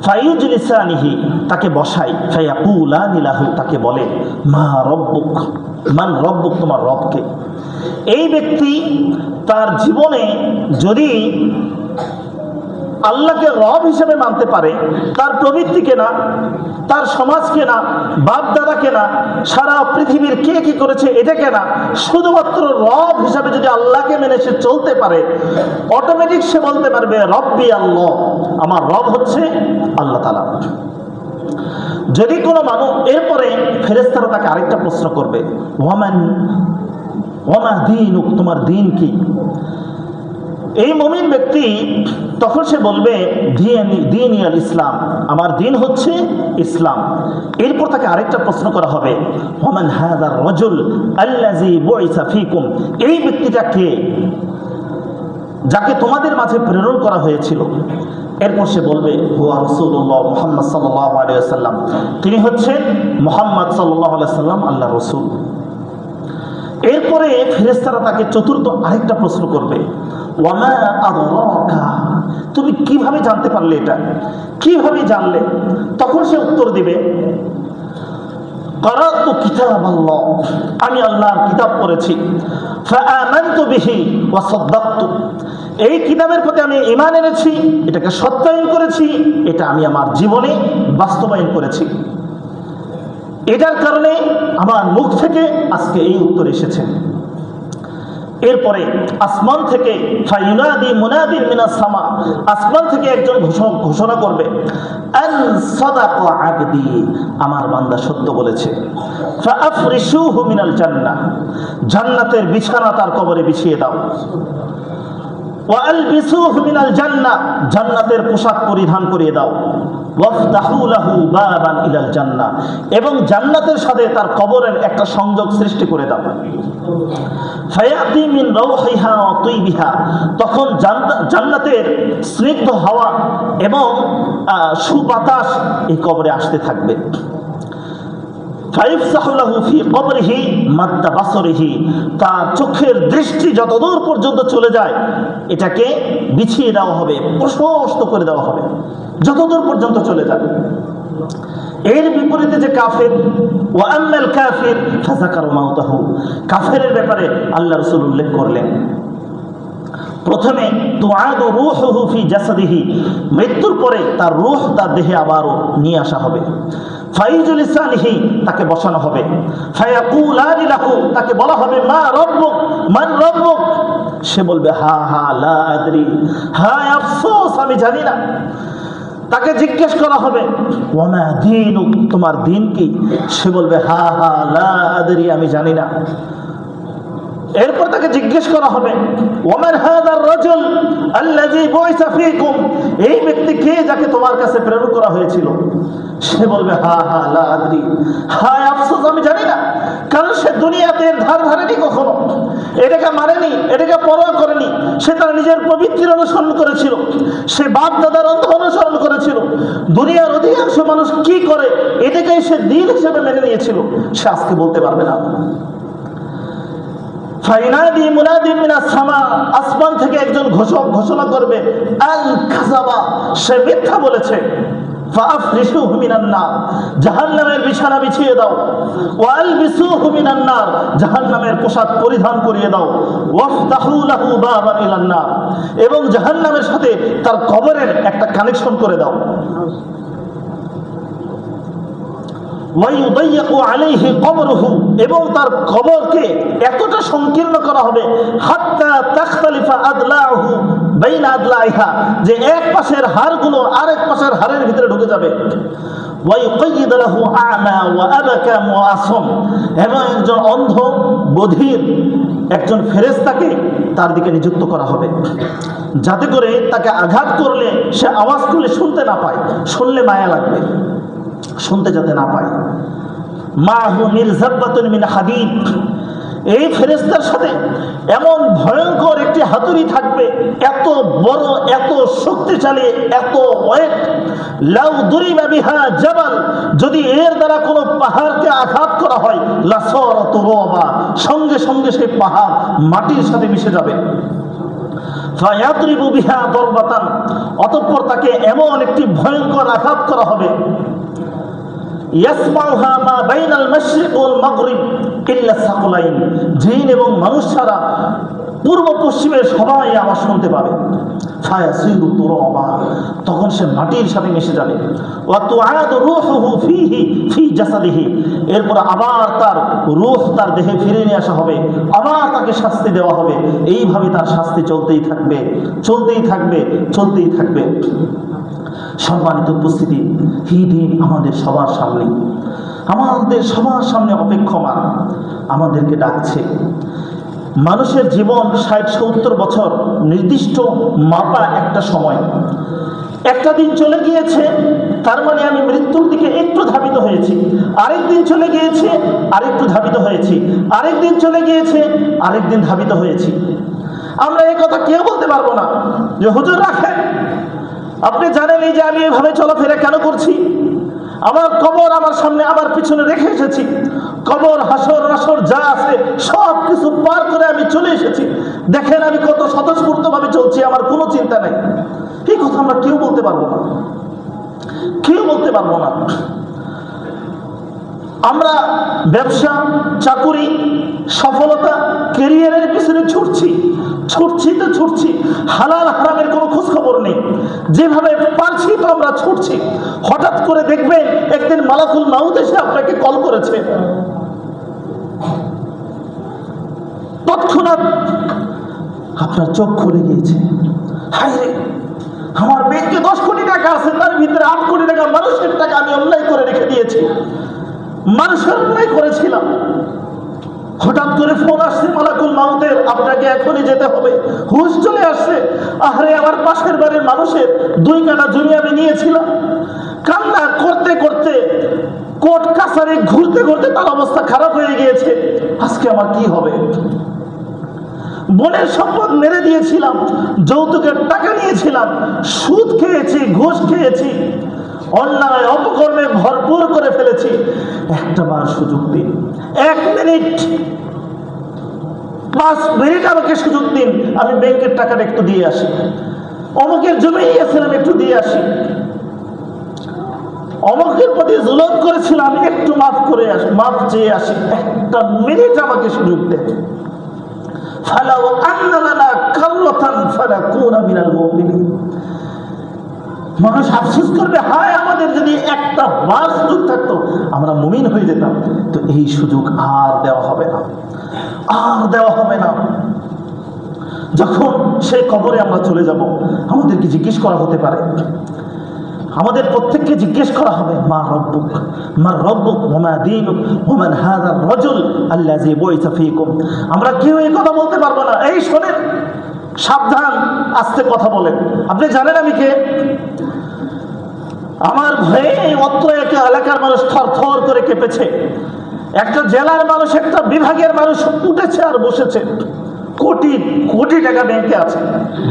ফায়ুজলিসানিহি, তাকে বসাই, ফায়াকুলানি লাহু, তাকে বলে, মা রব্বুক, মান রব্বুক, তোমার রবকে। এই ব্যক্তি তার জীবনে যদি আল্লাহকে রব হিসেবে মানতে পারে, তার প্রবৃত্তিকে না, তার সমাজকে না, বাপ দাদাকে না, সারা পৃথিবীর কে কি করেছে এটাকে না, শুধুমাত্র রব হিসাবে যদি আল্লাহকে মেনে সে চলতে পারে, অটোমেটিক সে বলতে পারবে রব্বি আল্লাহ, আমার রব হচ্ছে আল্লাহ তাআলা। যদি কোনো মানুষ, এরপরে ফেরেশতারা তাকে আরেকটা প্রশ্ন করবে, ওয়া মা দীনুক, তোমার দিন কি? এই মুমিন ব্যক্তি তখন সে বলবে, দীনি আল ইসলাম, আমার দিন হচ্ছে ইসলাম। এরপর তাকে আরেকটা প্রশ্ন করা হবে, ওয়া মান হাযার রাজুল আল্লাযী বুইসা ফীকুম, এই ব্যক্তিটা কে, যাকে তোমাদের মাঝে প্রেরণ করা হয়েছিল। এরপর সে বলবে হুয়া রাসূলুল্লাহ মুহাম্মদ সাল্লাল্লাহু আলাইহি ওয়াসাল্লাম, তিনি হচ্ছেন মুহাম্মদ সাল্লাল্লাহু আলাইহি ওয়াসাল্লাম, আল্লাহর রাসূল। এরপরে ফেরেশতারা তাকে চতুর্থ আরেকটা প্রশ্ন করবে, ওয়ামা আদরাকা, তুমি কিভাবে জানতে পারলে এটা, কিভাবে জানলে? তখন সে উত্তর দিবে, ক্বরাতু কিতাবাল্লাহ, আমি আল্লাহর কিতাব পড়েছি, ফাআমানতু বিহি ওয়া সাদ্দাকতু, এই কিতাবের প্রতি আমি ঈমান এনেছি, এটাকে সত্যায়ন করেছি, এটা আমি আমার জীবনে বাস্তবায়ন করেছি, এটার কারণে আমার মুখ থেকে আজকে এই উত্তর এসেছে। এরপরে আসমান থেকে ফায়ুনাদি মুনাদিন মিনাস সামা, আসমান থেকে একজন ঘোষণা করবে, আন সাদাকা আবদি, আমার বান্দা সত্য বলেছে, ফাআফরিশুহু মিনাল জান্নাহ, জান্নাতের বিছানা তার কবরে বিছিয়ে দাও, ওয়া আলবিসুহু মিনাল জান্নাহ, জান্নাতের পোশাক পরিধান করিয়ে দাও, ওয়াফতাহু লাহু বাবান ইলাল জান্নাহ, এবং জান্নাতের সাথে তার কবরের একটা সংযোগ সৃষ্টি করে দাও, ফায়াতি মিন রাউহিহা ওয়া তুইবিহা, তখন জান্নাতের স্নিগ্ধ হাওয়া এবং সুবাতাস এই কবরে আসতে থাকবে। ফাইফসাহু লাহু ফি কবরিহি মাদ্দা বাসরিহি, তার চোখের দৃষ্টি যতদূর পর্যন্ত চলে যায় এটাকে বিছিয়ে দেওয়া হবে, প্রশস্ত করে দেওয়া হবে, যতদূর পর্যন্ত চলে যায়। এর বিপরীতে যে কাফের, ওয়া আম্মাল কাফির ফাযাকারা মাউতাহু, কাফেরের ব্যাপারে আল্লাহ রাসূল উল্লেখ করলেন, প্রথমে তুআদু রূহুহু ফি জাসাদিহি, মৃত্যুর পরে তার রূহ তার দেহে আবারও নিয়ে আসা হবে, ফাইজুল ইসানিহি, তাকে বসানো হবে, ফায়াকুলানি লাহু, তাকে বলা হবে মা রব্বুক, মান রব্বুক, সে বলবে হা হা লা আদরি, হায় আফসোস আমি জানি না। তাকে জিজ্ঞেস করা হবে ওয়ামা দীনুক, তোমার দিন কি, সে বলবে হা হা লা আদরি, আমি জানি না। এরপর তাকে জিজ্ঞেস করা হবে ওয়ামান হাযার রাজুল আল্লাযী বুইসা ফীকুম, এই ব্যক্তি কে যাকে তোমার কাছে প্রেরণ করা হয়েছিল, সে বলবে হা হা লা আদরি, হায় আফসোস আমি জানি না। কারণ সে দুনিয়াতে ধার ধারেনি, কখনো এটাকে মানেনি, এটাকে পরোয়া করেনি, সে তার নিজের পবিত্র অনুসরণ করেছিল, সে বাপ দাদার অন্ধ অনুসরণ করেছিল, দুনিয়ার অধিকাংশ মানুষ কি করে এটাকেই সে দিন হিসেবে মেনে নিয়েছিল, সে আজকে বলতে পারবে না। ফাইনাদি মুনাদি মিনাস সামা, আসমান থেকে একজন ঘোষণা করবে আল কাযাবা, সে মিথ্যা বলেছে, ফাআফরিশুহু মিনান নার, জাহান্নামের বিছানা বিছিয়ে দাও, ওয়া আলবিসুহু মিনান নার, জাহান্নামের পোশাক পরিধান করিয়ে দাও, ওয়াফতাহু লাহু বাবান ইলান নার, এবং জাহান্নামের সাথে তার কবরের একটা কানেকশন করে দাও, ওয়ায়ুদাইয়াকু আলাইহি কবরুহু, এবং তার কবরকে এতটা সংকীর্ণ করা হবে, হাত্তা তাখতালিফা আদলাহু বাইনা আদলাইহা, যে এক পাশের হাড়গুলো আরেক পাশের হাড়ের ভিতরে ঢুকে যাবে, ওয়ায়ুকাইয়িদ লাহু আ'মা ওয়া আবকা মুআসম, এবং একজন অন্ধ বধির একজন ফেরেশতাকে তার দিকে নিযুক্ত করা হবে, যাতে করে তাকে আঘাত করলে সে আওয়াজ করলে শুনতে না পায়, শুনলে মায়া লাগবে, শুনতে যাতে না পায়। মাহু মিরজাব্বাতুন মিন হাদিদ, এই ফেরেশতার সাথে এমন ভয়ঙ্কর একটি হাতুড়ি থাকবে, এত বড়, এত শক্তিশালী, এত ওয়েট, লাউ দুরিবা বিহা জাবাল, যদি এর দ্বারা কোনো পাহাড়কে আঘাত করা হয়, লাসারাত রুবা, সঙ্গে সঙ্গে সেই পাহাড় মাটির সাথে মিশে যাবে। ফায়াদরিবু বিহা দরবাতান, অতঃপর তাকে এমন একটি ভয়ঙ্কর আঘাত করা হবে, ইয়াসমাউহা মা বাইনাল মাশরিক ওয়াল মাগরিব ইল্লা সাকুলাইন, জিন এবং মানুষ ছাড়া পূর্ব পশ্চিমের সবাই আওয়াজ শুনতে পাবে। ফায়াসিরু তুরাবা, তখন সে মাটির সাথে মিশে যাবে। ওয়া তুআদু রূহুহু ফীহি ফী জাসাদিহি, এরপর আবার তার রূহ তার দেহে ফিরে নিয়ে আসা হবে, আবার তাকে শাস্তি দেওয়া হবে। এইভাবে তার শাস্তি চলতেই থাকবে, চলতেই থাকবে, চলতেই থাকবে। সম্মানিত উপস্থিতি, এই দিন আমাদের সবার সামনে, আমাদের সবার সামনে অপেক্ষমান, আমাদেরকে ডাকছে। মানুষের জীবন 60-70 বছর, নির্দিষ্ট মাপা একটা সময়, একটা দিন চলে গিয়েছে, তার মানে আমি মৃত্যুর দিকে একটু ধাবিত হয়েছি, আরেক দিন চলে গিয়েছে, আরেকটু ধাবিত হয়েছি, আরেক দিন চলে গিয়েছে, আরেক দিন ধাবিত হয়েছি। আমরা এই কথা কেউ বলতে পারবো না যে হুজুর রাখেন, আপনি জানেন এই যে আমি এভাবে চলাফেরা কেন করছি? আমার কবর আমার সামনে, আমার পিছনে রেখে এসেছি। কবর, হাসর নাসর যা আছে সব কিছু পার করে আমি চলে এসেছি। দেখেন আমি কত স্বতঃস্ফূর্ত ভাবে চলছি, আমার কোনো চিন্তা নেই। এই কথা আমরা কেউ বলতে পারবো না, কেউ বলতে পারবো না। আমরা ব্যবসা, চাকুরি, সফলতা, ক্যারিয়ারের পিছনে ছুটছি তো ছুটছি, হালাল হারামের কোনো খোঁজ খবর নেই। যেভাবে পারছি তো আমরা ছুটছি। হঠাৎ করে দেখবেন একদিন মালাকুল মাউত এসে আপনাকে কল করেছে, তৎক্ষণাৎ আপনার চোখ খুলে গিয়েছে। হায় রে, আমার ব্যাংকে 10 কোটি টাকা আছে, তার ভিতরে 8 কোটি টাকা মানুষের টাকা আমি অন্যায় করে রেখে দিয়েছি, মানুষের অন্যায় করেছিলাম। হঠাৎ করে ফোন আসছে মালাকুল মাউতের, আপনাকে এখনই যেতে হবে। হুঁশ চলে আসছে, আরে আমার পাশের বাড়ির মানুষের 2 কাঠা জমি আমি নিয়েছিলাম। কান্না করতে করতে, কোর্ট কাছারি ঘুরতে ঘুরতে তার অবস্থা খারাপ হয়ে গিয়েছে। আজকে আমার কি হবে? বোনের সম্পদ মেরে দিয়েছিলাম, যৌতুকের টাকা নিয়েছিলাম, সুদ খেয়েছি, ঘুষ খেয়েছি, অন্যায় অপকর্মে ভরপুর করে ফেলেছি। একটা বার সুযোগ দিন, 1 মিনিট, 5 মিনিট আমাকে সুযোগ দিন। আমি ব্যাংকের টাকাটা একটু দিয়ে আসি, অমুকের জমি নিয়েছিলাম একটু দিয়ে আসি, অমুকের প্রতি জুলুম করেছিলাম একটু মাফ করে আসি, মাফ চেয়ে আসি। একটা মিনিট আমাকে সুযোগ দেন। ফালাউ আন্না লানা কাররাতান ফানাকুনা মিনাল মুমিনিন। মানুষ আফসোস করবে, হায় আমাদের যদি একটা বার সুযোগ থাকতো আমরা মুমিন হয়ে যেতাম। তো এই সুযোগ আর দেওয়া হবে না, আর দেওয়া হবে না। যখন সেই কবরে আমরা চলে যাব, আমাদেরকে জিজ্ঞেস করা হতে পারে, আমাদের প্রত্যেককে জিজ্ঞেস করা হবে, মা রব্বুক, মা রব্বুক, ওয়া মা দীনুক, ওয়া মান হাযা আর-রাজুল আল্লাযী বুইসা ফীকুম। আমরা কেউ এই কথা বলতে পারবো না। এই শোনেন, সাবধান, আস্তে কথা বলেন। আপনি জানেন আমি কে? আমার ভয়ে অত্র একটা এলাকার মানুষ থরথর করে কেঁপেছে। একটা জেলার মানুষ, একটা বিভাগের মানুষ উঠেছে আর বসেছে। কোটি কোটি টাকা ব্যাংকে আছে,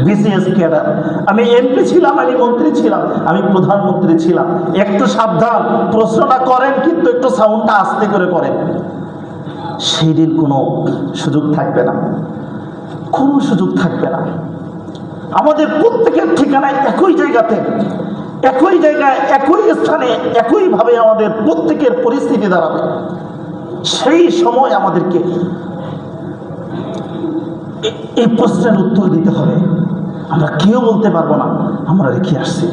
বিসিএস ক্যাডার। আমি এমপি ছিলাম, আমি মন্ত্রী ছিলাম, আমি প্রধানমন্ত্রী ছিলাম। একটু সাবধান, প্রশ্নটা করেন কিন্তু একটু সাউন্ডটা আস্তে করে করেন। সেই দিন কোনো সুযোগ থাকবে না, কোনো সুযোগ থাকবে না। আমাদের প্রত্যেকের ঠিকানায় একই জায়গাতে, একই জায়গায়, একই স্থানে, একইভাবে আমাদের প্রত্যেকের পরিস্থিতি দাঁড়াবে। সেই সময় আমাদেরকে এই প্রশ্নের উত্তর দিতে হবে। আমরা কেউ বলতে পারবো না আমরা রেখে আসছি।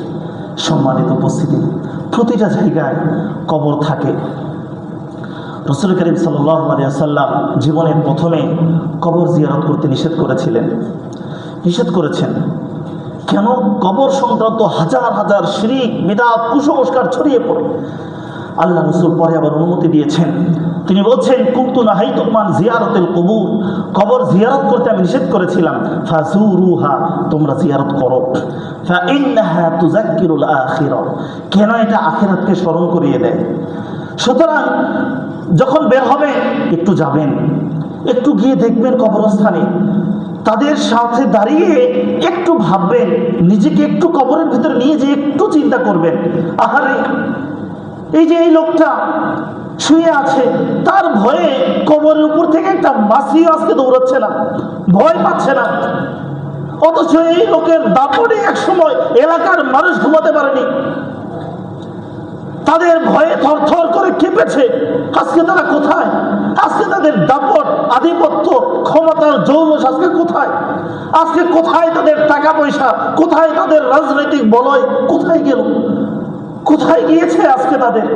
সম্মানিত উপস্থিতি, প্রতিটা জায়গায় কবর থাকে। রাসূল করিম সাল্লাল্লাহু আলাইহি ওয়াসাল্লাম জীবনের প্রথমে কবর জিয়ারত করতে নিষেধ করেছিলেন, নিষেধ করেছেন। কেন? কবর সংক্রান্ত হাজার হাজার শিরক, বিদআত, কুসংস্কার ছড়িয়ে পড়ে। আল্লাহ রাসূল পরে আবার অনুমতি দিয়েছেন। তিনি বলছেন, কুনতু নাহাইতুকুম আন জিয়ারাতিল কুবুর, কবর জিয়ারত করতে আমি নিষেধ করেছিলাম। ফাজুরুহা, তোমরা জিয়ারত করো। ফাইন্নাহা তুযাক্কিরুল আখিরা, কেন? এটা আখিরাতকে স্মরণ করিয়ে দেয়। সুতরাং যখন বের হবে একটু যাবেন, একটু গিয়ে দেখবেন কবরস্থানে, তাদের সাথে দাঁড়িয়ে একটু ভাববেন, নিজেকে একটু কবরের ভিতরে নিয়ে যে একটু চিন্তা করবেন, আহারে এই যে এই লোকটা শুয়ে আছে, তার ভয়ে কবরের উপর থেকে একটা মাছিও আজকে দৌড়াচ্ছে না, ভয় পাচ্ছে না। অথচ এই লোকের দাপটে এক সময় এলাকার মানুষ ঘুমাতে পারেনি, তাদের ভয়ে থরথর করে কেঁপেছে। আজকে তারা কোথায়? আজকে তাদের দাপট, আধিপত্য, ক্ষমতার জৌলস আজকে কোথায়? আজকে কোথায় তাদের টাকা পয়সা? কোথায় তাদের রাজনৈতিক বলয়? কোথায় গেল? কোথায় গিয়েছে আজকে তাদের?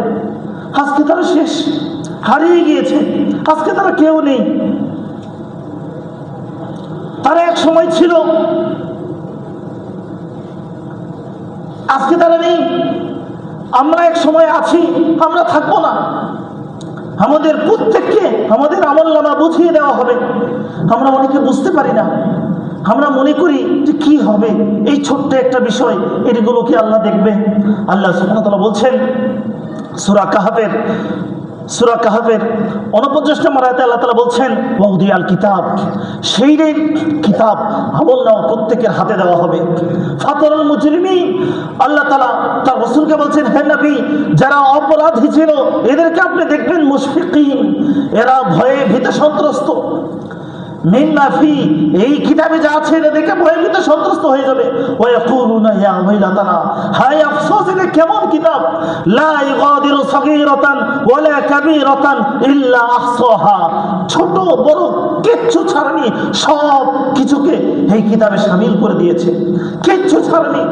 আজকে তারা শেষ, হারিয়ে গিয়েছে। আজকে তারা কেউ নেই। তারা এক সময় ছিল, আজকে তারা নেই। আমরা এক সময় আছি, আমরা থাকবো না। আমাদের প্রত্যেককে আমাদের আমলনামা বুঝিয়ে দেওয়া হবে। আমরা অনেকে বুঝতে পারি না, আমরা মনে করি যে কি হবে, এই ছোট্ট একটা বিষয়, এগুলো কি আল্লাহ দেখবে? আল্লাহ সুবহানাহু ওয়া তাআলা বলছেন সূরা কাহফের সূরা কাহফের 49 নম্বর আয়াতে আল্লাহ তাআলা বলছেন ওয়াউদিয়াল কিতাব, সেই দিন কিতাব আমলনামা প্রত্যেকের হাতে দেওয়া হবে। ফাতারাল মুজরিমিন, আল্লাহ তাআলা তার রাসূলকে বলছেন হে নবী, যারা অপরাধী ছিল এদেরকে আপনি দেখবেন মুশফিকিন, এরা ভয়ে ভীত সন্ত্রস্ত। মিম্মা ফি, এই কিতাবে যা আছে এটা দেখে ভয়ভীত সন্ত্রস্ত হয়ে যাবে। ওয়ায়াকুলুনা ইয়া ওয়াইলাতানা, হায় আফসোস, এটা কেমন কিতাব, লা ইগাদিরু সাগীরাতান ওয়ালা কাবীরাতান ইল্লা আহসাহা, ছোট বড় কিচ্ছু ছাড়েনি, সব কিছুকে এই কিতাবে শামিল করে দিয়েছে, কিচ্ছু ছাড়েনি।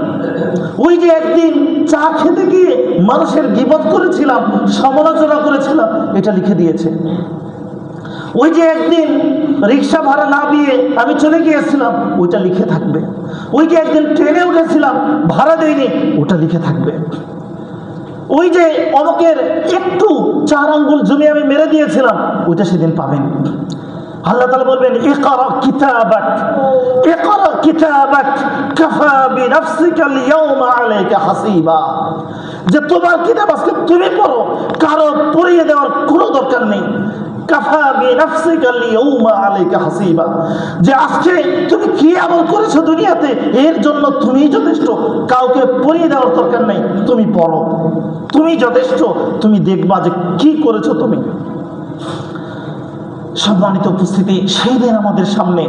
ওই যে একদিন চা খেতে গিয়ে মানুষের গীবত করেছিলাম, সমালোচনা করেছিলাম, এটা লিখে দিয়েছে। ওই যে একদিন রিক্সা ভাড়া না দিয়ে আমি চলে গিয়েছিলাম, ওইটা লিখে থাকবে। ওই যে একদিন ট্রেনে উঠেছিলাম, ভাড়া দেয়নি, ওটা লিখে থাকবে। ওই যে অমুকের একটু 4 আঙ্গুল জমি আমি মেরে দিয়েছিলাম, ওইটা সেদিন পাবেন। আল্লাহ তাআলা বলবেন ইকরা কিতাবাক, ইকরা কিতাবাক কাফা বিনাফসিকা আল-ইয়াওমা আলাইকা হাসিবা, যে তোমার কিতাব আজকে তুমি পড়ো, কারো পড়িয়ে দেওয়ার কোনো দরকার নেই। কাফা বিনাফসিকা আল-ইয়াওমা আলাইকা হাসিবা, যে আজকে তুমি কি আমল করেছো দুনিয়াতে এর জন্য তুমিই যথেষ্ট, কাউকে পড়িয়ে দেওয়ার দরকার নেই। তুমি পড়ো, তুমি যথেষ্ট, তুমি দেখবা যে কি করেছো তুমি। সম্মানিত উপস্থিতি, সেই দিন আমাদের সামনে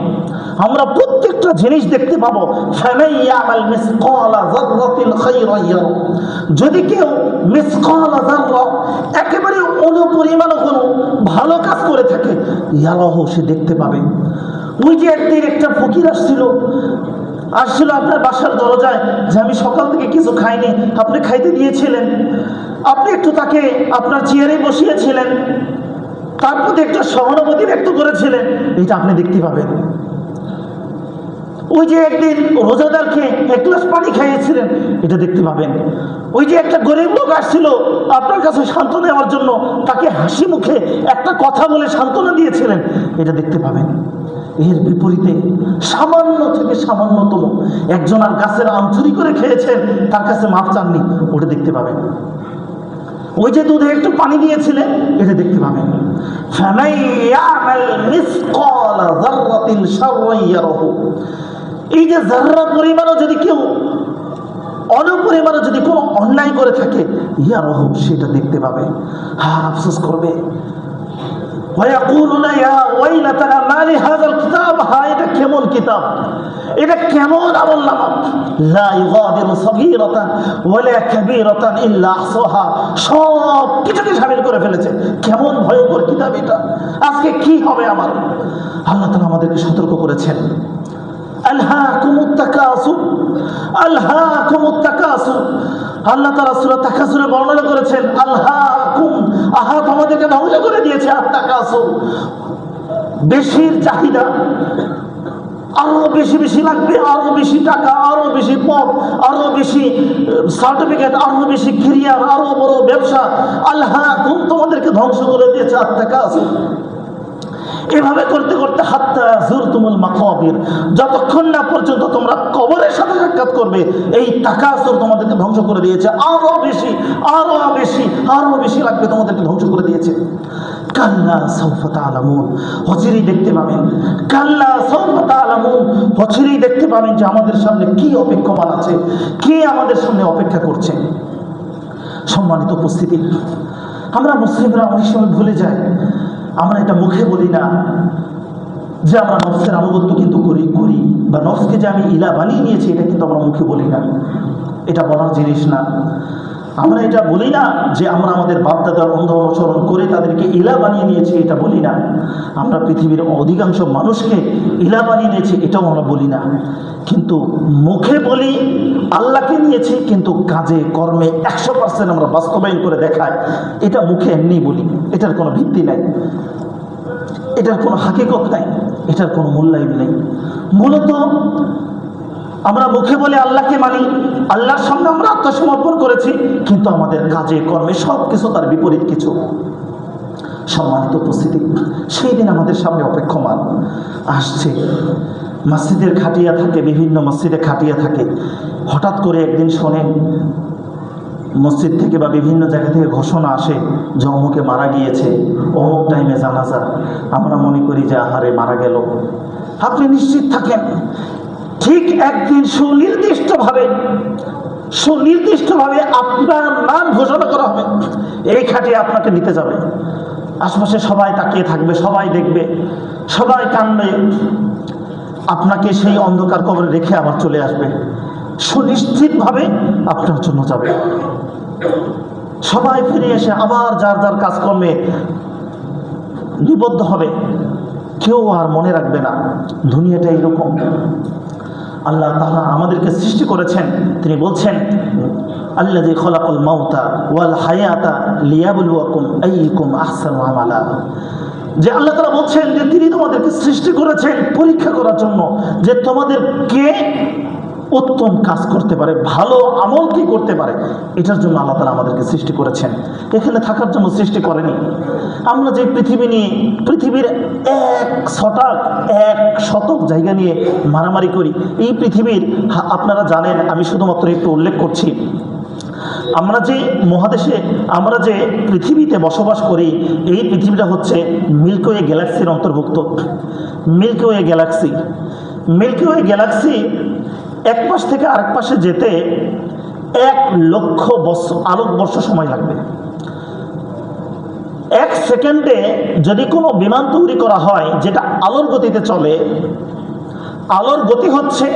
আমরা প্রত্যেকটা জিনিস দেখতে পাবো। ফামাইয়ামাল মিসকালা যাররাতিল খায়রান ইয়ারা, যদি কেউ মিসকালা যাররা, একেবারে অনুপরিমাণ কোনো ভালো কাজ করে থাকে, ইয়ারাহু, সে দেখতে পাবে। ওই যে একদিন একটা ফকির আসছিল আপনার বাসার দরজায়, যে আমি সকাল থেকে কিছু খাইনি, আপনি খাইতে দিয়েছিলেন, আপনি একটু তাকে আপনার চেয়ারে বসিয়েছিলেন, তার প্রতি একটা সহানুভূতি ব্যক্ত করেছিলেন, এটা আপনি দেখতে পাবেন। ওই যে একদিন রোজাদারকে 1 গ্লাস পানি খাইয়েছিলেন, এটা দেখতে পাবেন। ওই যে একটা গরিব লোক আসছিল আপনার কাছে সান্ত্বনা নেওয়ার জন্য, তাকে হাসি মুখে একটা কথা বলে সান্ত্বনা দিয়েছিলেন, এটা দেখতে পাবেন। এর বিপরীতে সামান্য থেকে সামান্যতম একজন আর গাছের আম চুরি করে খেয়েছেন, তার কাছে মাপ চাননি, ওটা দেখতে পাবেন। ওই যে দুধে একটু পানি দিয়েছিলেন, এটা দেখতে পাবেন। এই যে যাররা পরিমাণও যদি কেউ অনুপরিমাণও যদি কোনো অন্যায় করে থাকে, ইয়ারহু, সেটা দেখতে পাবে। হ্যাঁ, আফসোস করবে। ওয়ায়াকুলুনা ইয়া ওয়াইলাতানা মা লিহাযাল কিতাব, হায় এটা কেমন কিতাব, এটা কেমন আমলনামা, লা ইগাদিরু সাগীরাতান ওয়ালা কাবীরাতান ইল্লা আহসাহা, সব কিছুকে শামিল করে ফেলেছে। কেমন ভয়ঙ্কর কিতাব এটা, আজকে কি হবে আমার। আল্লাহ তাআলা আমাদেরকে সতর্ক করেছেন, আলহাকুমুত তাকাসুর, আলহাকুমুত তাকাসুর। আল্লাহ তাআলা সূরা তাকাসুরে বর্ণনা করেছেন আলহাকুম, আহাত আমাদেরকে ধ্বংস করে দিয়েছে। আর তাকাসুর, বেশির চাহিদা, আরো বেশি বেশি লাগবে, আরো বেশি টাকা, আরো বেশি পদ, আরো বেশি সার্টিফিকেট, আরো বেশি ক্যারিয়ার, আরো বড় ব্যবসা। আলহাকুম, তোমাদেরকে ধ্বংস করে দিয়েছে। আর তাকাসুর, এভাবে করতে করতে হাত্তা যুরতুমুল মাকাবির, যতক্ষণ না পর্যন্ত তোমরা কবরের সাথে সাক্ষাৎ করবে, এই তাকাসুর তোমাদেরকে ধ্বংস করে দিয়েছে। আরো বেশি, আরো বেশি, আরো বেশি লাগবে, তোমাদেরকে ধ্বংস করে দিয়েছে। কাল্লা সাউফা তা'লামুন, অচিরেই দেখতে পাবেন। কাল্লা সাউফা তা'লামুন, অচিরেই দেখতে পাবেন যে আমাদের সামনে কি অপেক্ষমান আছে, কি আমাদের সামনে অপেক্ষা করছে। সম্মানিত উপস্থিতি, আমরা মুসলিমরা অনেক সময় ভুলে যাই, আমরা এটা মুখে বলি না যে আমরা নফসের আনুগত্য কিন্তু করি, বা নফসকে যে আমি ইলা বানিয়ে নিয়েছি, এটা কিন্তু আমরা মুখে বলি না। এটা বলার জিনিস না। আমরা এটা বলি না যে আমরা আমাদের বাপদাদার অন্ধ অনুসরণ করে তাদেরকে ইলা বানিয়ে নিয়েছি, এটা বলি না। আমরা পৃথিবীর অধিকাংশ মানুষকে ইলা বানিয়ে নিয়েছি, এটাও আমরা বলি না। কিন্তু মুখে বলি আল্লাহকে নিয়েছি, কিন্তু কাজে কর্মে 100% আমরা বাস্তবায়ন করে দেখাই। এটা মুখে এমনি বলি, এটার কোনো ভিত্তি নাই, এটার কোনো হাকিকত নাই, এটার কোনো মূল্যায়ন নেই। মূলত আমরা মুখে বলে আল্লাহকে মানি, আল্লাহর সামনে আমরা আত্মসমর্পণ করেছি, কিন্তু আমাদের কাজে কর্মে সব কিছু তার বিপরীত কিছু। সম্মানিত উপস্থিতি, সেই দিন আমাদের সামনে অপেক্ষমান আসছে। মসজিদের খাটিয়া থাকে, বিভিন্ন মসজিদে খাটিয়া থাকে। হঠাৎ করে একদিন শোনেন মসজিদ থেকে বা বিভিন্ন জায়গা থেকে ঘোষণা আসে যে অমুকে মারা গিয়েছে, অমুক টাইমে জানাজা, আমরা মনে করি যে আহারে মারা গেল। আপনি নিশ্চিত থাকেন ঠিক একদিন সুনির্দিষ্টভাবে আপনার নাম ঘোষণা করা হবে, এই খাটে আপনাকে নিতে যাবে। আশপাশে সবাই তাকিয়ে থাকবে, সবাই দেখবে, সবাই কাঁদবে, আপনাকে সেই অন্ধকার কবরে রেখে আবার চলে আসবে। সুনিশ্চিতভাবে আপনার জন্য যাবে। সবাই ফিরে এসে আবার যার যার কাজকর্মে নিবদ্ধ হবে। কেউ আর মনে রাখবে না দুনিয়াটা এরকম। আল্লাহ তাআলা আমাদেরকে সৃষ্টি করেছেন, তিনি বলছেন আল্লাযী খালাকাল মাউতা ওয়াল হায়াতা লিয়াবলুয়াকুম আইয়ুকুম আহসানু আমালা। যে আল্লাহ তাআলা বলছেন যে তিনি তোমাদেরকে সৃষ্টি করেছেন পরীক্ষা করার জন্য, যে তোমাদের কে উত্তম কাজ করতে পারে, ভালো আমল কি করতে পারে, এটার জন্য আল্লাহ তাআলা আমাদেরকে সৃষ্টি করেছেন। এখানে থাকার জন্য সৃষ্টি করেনি। আমরা যে পৃথিবী নিয়ে, পৃথিবীর এক শতক জায়গা নিয়ে মারামারি করি, এই পৃথিবীর আপনারা জানেন, আমি শুধুমাত্র একটু উল্লেখ করছি, আমরা যে মহাদেশে, আমরা যে পৃথিবীতে বসবাস করি, এই পৃথিবীটা হচ্ছে মিল্কি ওয়ে গ্যালাক্সির অন্তর্ভুক্ত। মিল্কি ওয়ে গ্যালাক্সি এক পাশ থেকে আরেক পাশে যেতে 1,00,000 আলোকবর্ষ সময় লাগবে। 1 সেকেন্ডে যদি কোনো বিমান তৈরি করা হয় যেটা আলোর গতিতে চলে, আলোর গতি হচ্ছে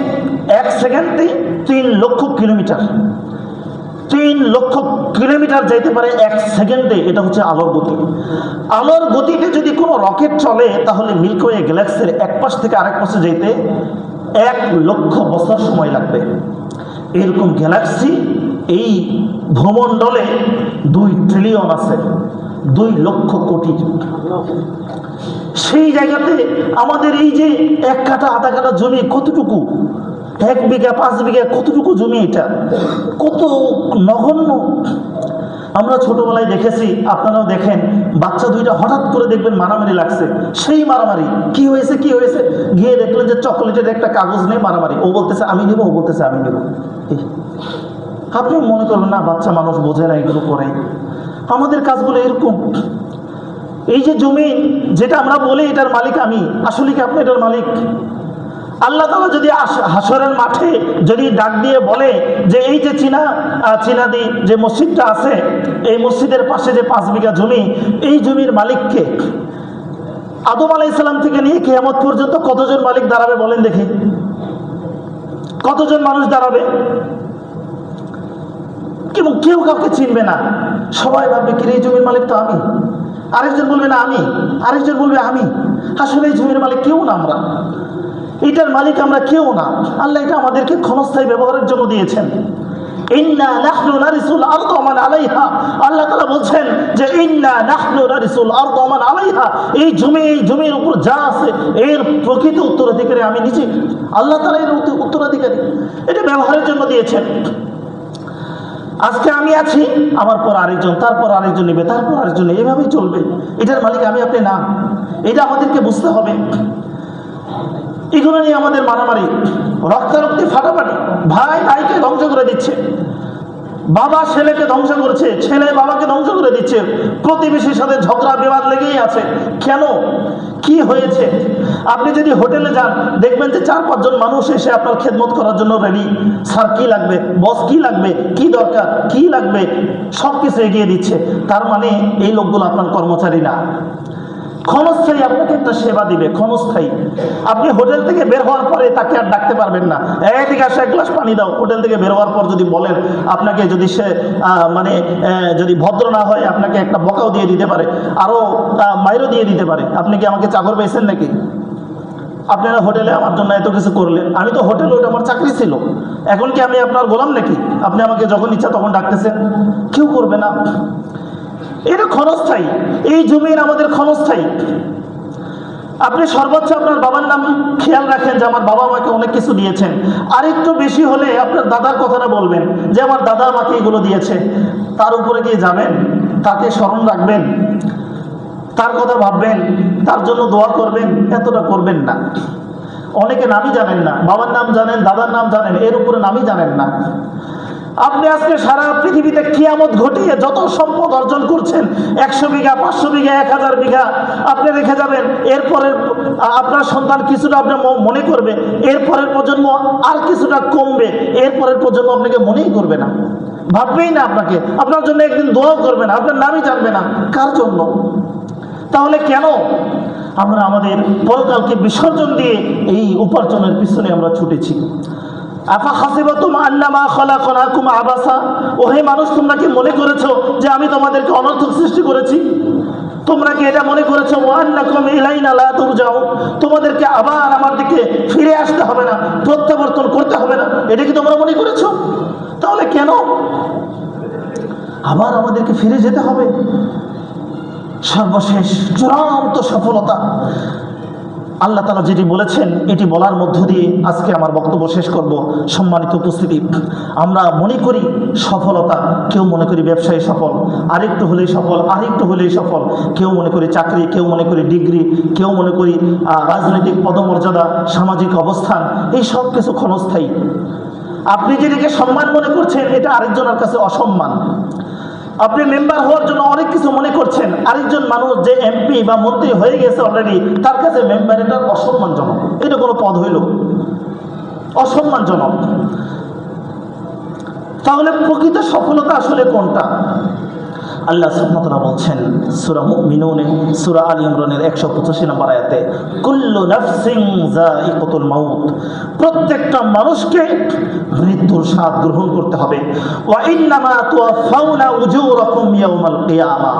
1 সেকেন্ডে 3,00,000 কিলোমিটার। 3,00,000 কিলোমিটার যাইতে পারে 1 সেকেন্ডে, এটা হচ্ছে আলোর গতি। আলোর গতিতে যদি কোনো রকেট চলে তাহলে মিল্কি ওয়ে গ্যালাক্সির এক পাশ থেকে আরেক পাশে যেতে 1,00,000 বছর সময় লাগবে। এরকম গ্যালাক্সি এই ভূমণ্ডলে 2 ট্রিলিয়ন আছে, 2,00,000 কোটি। সেই জায়গাতে আমাদের এই যে 1 কাঠা আধা কাঠা জমি কতটুকু, 1 বিঘা 5 বিঘা কতটুকু জমি, এটা কত নগণ্য। আমরা ছোটবেলায় দেখেছি, আপনারাও দেখেন, বাচ্চা দুইটা হঠাৎ করে দেখবেন মারামারি লাগছে। সেই মারামারি কি হয়েছে গিয়ে দেখলেন যে চকলেটের একটা কাগজ নিয়ে মারামারি, ও বলতেছে আমি নেব, ও বলতেছে আমি নেব। আপনি মনে করবেন না বাচ্চা মানুষ বোঝে না, এগুলো করে। আমাদের কাজগুলো এরকম। এই যে জমি যেটা আমরা বলি এটার মালিক আমি, আসলে কি আপনি এটার মালিক? আল্লাহ তাআলা যদি হাসরের মাঠে যদি ডাক দিয়ে বলে যে এই যে চীনাদি যে মসজিদটা আছে, এই মসজিদের পাশে যে 5 বিঘা জমি, এই জমির মালিককে আদম আলাইহিস সালাম থেকে নিয়ে কিয়ামত পর্যন্ত কতজন মালিক দাঁড়াবে বলেন দেখি? কতজন মানুষ দাঁড়াবে? কেউ কাউকে চিনবে না। সবাই ভাববে কি এই জমির মালিক তো আমি, আরেকজন বলবে না আমি, আরেকজন বলবে আমি। আসলে এই জমির মালিক কেউ না, আমরা এটার মালিক আমরা কেউ না। আল্লাহ এটা আমাদেরকে ক্ষণস্থায়ী ব্যবহারের জন্য দিয়েছেন। ইন্না নাহনু নারিসুল আরদ ওয়া মান আলাইহা। আল্লাহ তাআলা বলছেন যে ইন্না নাহনু নারিসুল আরদ ওয়া মান আলাইহা, এই জমির উপর যা আছে এর প্রকৃত উত্তরাধিকারী আমি নিজে। আল্লাহ তাআলা এর উত্তরাধিকারী, এটা ব্যবহারের জন্য দিয়েছেন। আজকে আমি আছি, আমার পর আরেকজন, তারপর আরেকজন নেবে, তারপর আরেকজন, এভাবেই চলবে। এটার মালিক আমি, আপনি না। এটা আমাদেরকে বুঝতে হবে। এগুলো নিয়ে আমাদের মারামারি, রক্তারক্তি, ফাটাফাটি, ভাই ভাইকে ধ্বংস করে দিচ্ছে, বাবা ছেলেকে ধ্বংস করছে, ছেলে বাবাকে ধ্বংস করে দিচ্ছে, প্রতিবেশীর সাথে ঝগড়া বিবাদ লেগেই আছে। কেন? কি হয়েছে? আপনি যদি হোটেলে যান দেখবেন যে 4-5 জন মানুষ এসে আপনার খেদমত করার জন্য রেডি। স্যার কি লাগবে, বস কি লাগবে, কি দরকার, কি লাগবে, সব কিছু এগিয়ে দিচ্ছে। তার মানে এই লোকগুলো আপনার কর্মচারী না, ক্ষণস্থায়ী আপনাকে একটা সেবা দিবে, ক্ষণস্থায়ী। আপনি হোটেল থেকে বের হওয়ার পরে তাকে আর ডাকতে পারবেন না, এদিকে আসে 1 গ্লাস পানি দাও। হোটেল থেকে বের হওয়ার পর যদি বলেন, আপনাকে যদি সে যদি ভদ্র না হয় আপনাকে একটা বকাও দিয়ে দিতে পারে, আরও মাইরও দিয়ে দিতে পারে। আপনি কি আমাকে চাকর পেয়েছেন নাকি? আপনারা হোটেলে আমার জন্য এত কিছু করলেন, আমি তো হোটেলে, ওটা আমার চাকরি ছিল। এখন কি আমি আপনার গোলাম নাকি? আপনি আমাকে যখন ইচ্ছা তখন ডাকতেছেন? কেউ করবে না। এটা ক্ষণস্থায়ী। এই জমিন আমাদের ক্ষণস্থায়ী। আপনি সর্বোচ্চ আপনার বাবার নাম খেয়াল রাখেন যে আমার বাবা আমাকে অনেক কিছু দিয়েছেন। আর একটু বেশি হলে আপনার দাদার কথাটা বলবেন যে আমার দাদা আমাকে এগুলো দিয়েছে। তার উপরে গিয়ে যাবেন, তাকে স্মরণ রাখবেন, তার কথা ভাববেন, তার জন্য দোয়া করবেন, এতটা করবেন না। অনেকে নামই জানেন না, বাবার নাম জানেন, দাদার নাম জানেন, এর উপরে নামই জানেন না। আপনি আজকে সারা পৃথিবীতে কিয়ামত ঘটিয়ে যত সম্পদ অর্জন করছেন, 100 বিঘা, 500 বিঘা, 1000 বিঘা আপনি রেখে যাবেন। এরপরের আপনার সন্তান কিছুটা আপনি মনে করবে, এরপরের প্রজন্ম আর কিছুটা কমবে, এরপরের প্রজন্ম আপনাকে মনেই করবে না, ভাববেই না আপনাকে, আপনার জন্য একদিন দোয়াও করবে না, আপনার নামই জানবে না। কার জন্য? তাহলে কেন আমরা আমাদের পরকালকে বিসর্জন দিয়ে এই উপার্জনের পিছনে আমরা ছুটেছি? আফা হাসিবাতুম আন্নামা খালাকনাকুম আবাসা, ওহে মানুষ, তোমরা কি মনে করেছো যে আমি তোমাদেরকে অনর্থক সৃষ্টি করেছি? তোমরা কি এটা মনে করেছো ওয়া আন্নাকুম ইলাইনা লা তুরজাউন, তোমাদেরকে আবার আমার দিকে ফিরে আসতে হবে না, প্রত্যাবর্তন করতে হবে না? এটা কি তোমরা মনে করেছো? তাহলে কেন আবার আমাদেরকে ফিরে যেতে হবে? সর্বশেষ চূড়ান্ত সফলতা আল্লাহ তাআলা যেটি বলেছেন, এটি বলার মধ্য দিয়ে আজকে আমার বক্তব্য শেষ করব। সম্মানিত উপস্থিতি, আমরা মনে করি সফলতা, কেউ মনে করি ব্যবসায়ী সফল, আরেকটু হলেই সফল, আরেকটু হলেই সফল, কেউ মনে করি চাকরি, কেউ মনে করি ডিগ্রি, কেউ মনে করি রাজনৈতিক পদমর্যাদা, সামাজিক অবস্থান, এই সব কিছু ক্ষণস্থায়ী। আপনি যেটাকে সম্মান মনে করছেন, এটা আরেকজনের কাছে অসম্মান। আপনি মেম্বার হওয়ার জন্য অনেক কিছু মনে করছেন, আরেকজন মানুষ যে এমপি বা মন্ত্রী হয়ে গেছে অলরেডি, তার কাছে মেম্বার এটা অসম্মানজনক। এটা কোনো পদ হইল? অসম্মানজনক। তাহলে প্রকৃত সফলতা আসলে কোনটা? আল্লাহ সুবহানাহু ওয়া তাআলা বলছেন সূরা মুমিনুনে, সূরা আলী ইমরানের 185 নম্বর আয়াতে, কুল্লু নাফসিন যায়িকাতুল মাউত, প্রত্যেকটা মানুষকে মৃত্যুর স্বাদ গ্রহণ করতে হবে। ওয়া ইন্নামা তুওয়াফাউনা উজুরাকুম ইয়াউমাল কিয়ামা,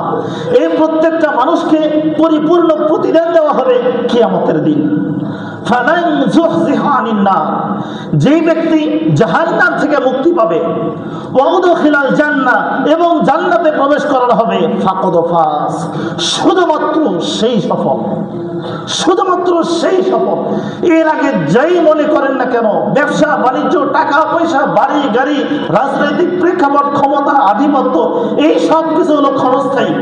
এই প্রত্যেকটা মানুষকে পরিপূর্ণ প্রতিদান দেওয়া হবে কিয়ামতের দিন। ফামান যুহজিহা আনিন নার, যেই ব্যক্তি জাহান্নাম থেকে মুক্তি পাবে, ওয়া উদখিলাল জান্নাহ, এবং জান্নাতে প্রবেশ করানো হবে, ফাকাদ ফাজ, শুধুমাত্র সেই সফল, শুধুমাত্র সেই সফল। এর আগে যেই মনে করেন না কেন, ব্যবসা বাণিজ্য, টাকা পয়সা, বাড়ি গাড়ি, রাজনৈতিক প্রেক্ষাপট, ক্ষমতা, আধিপত্য, এই সব কিছু হলো ক্ষণস্থায়ী।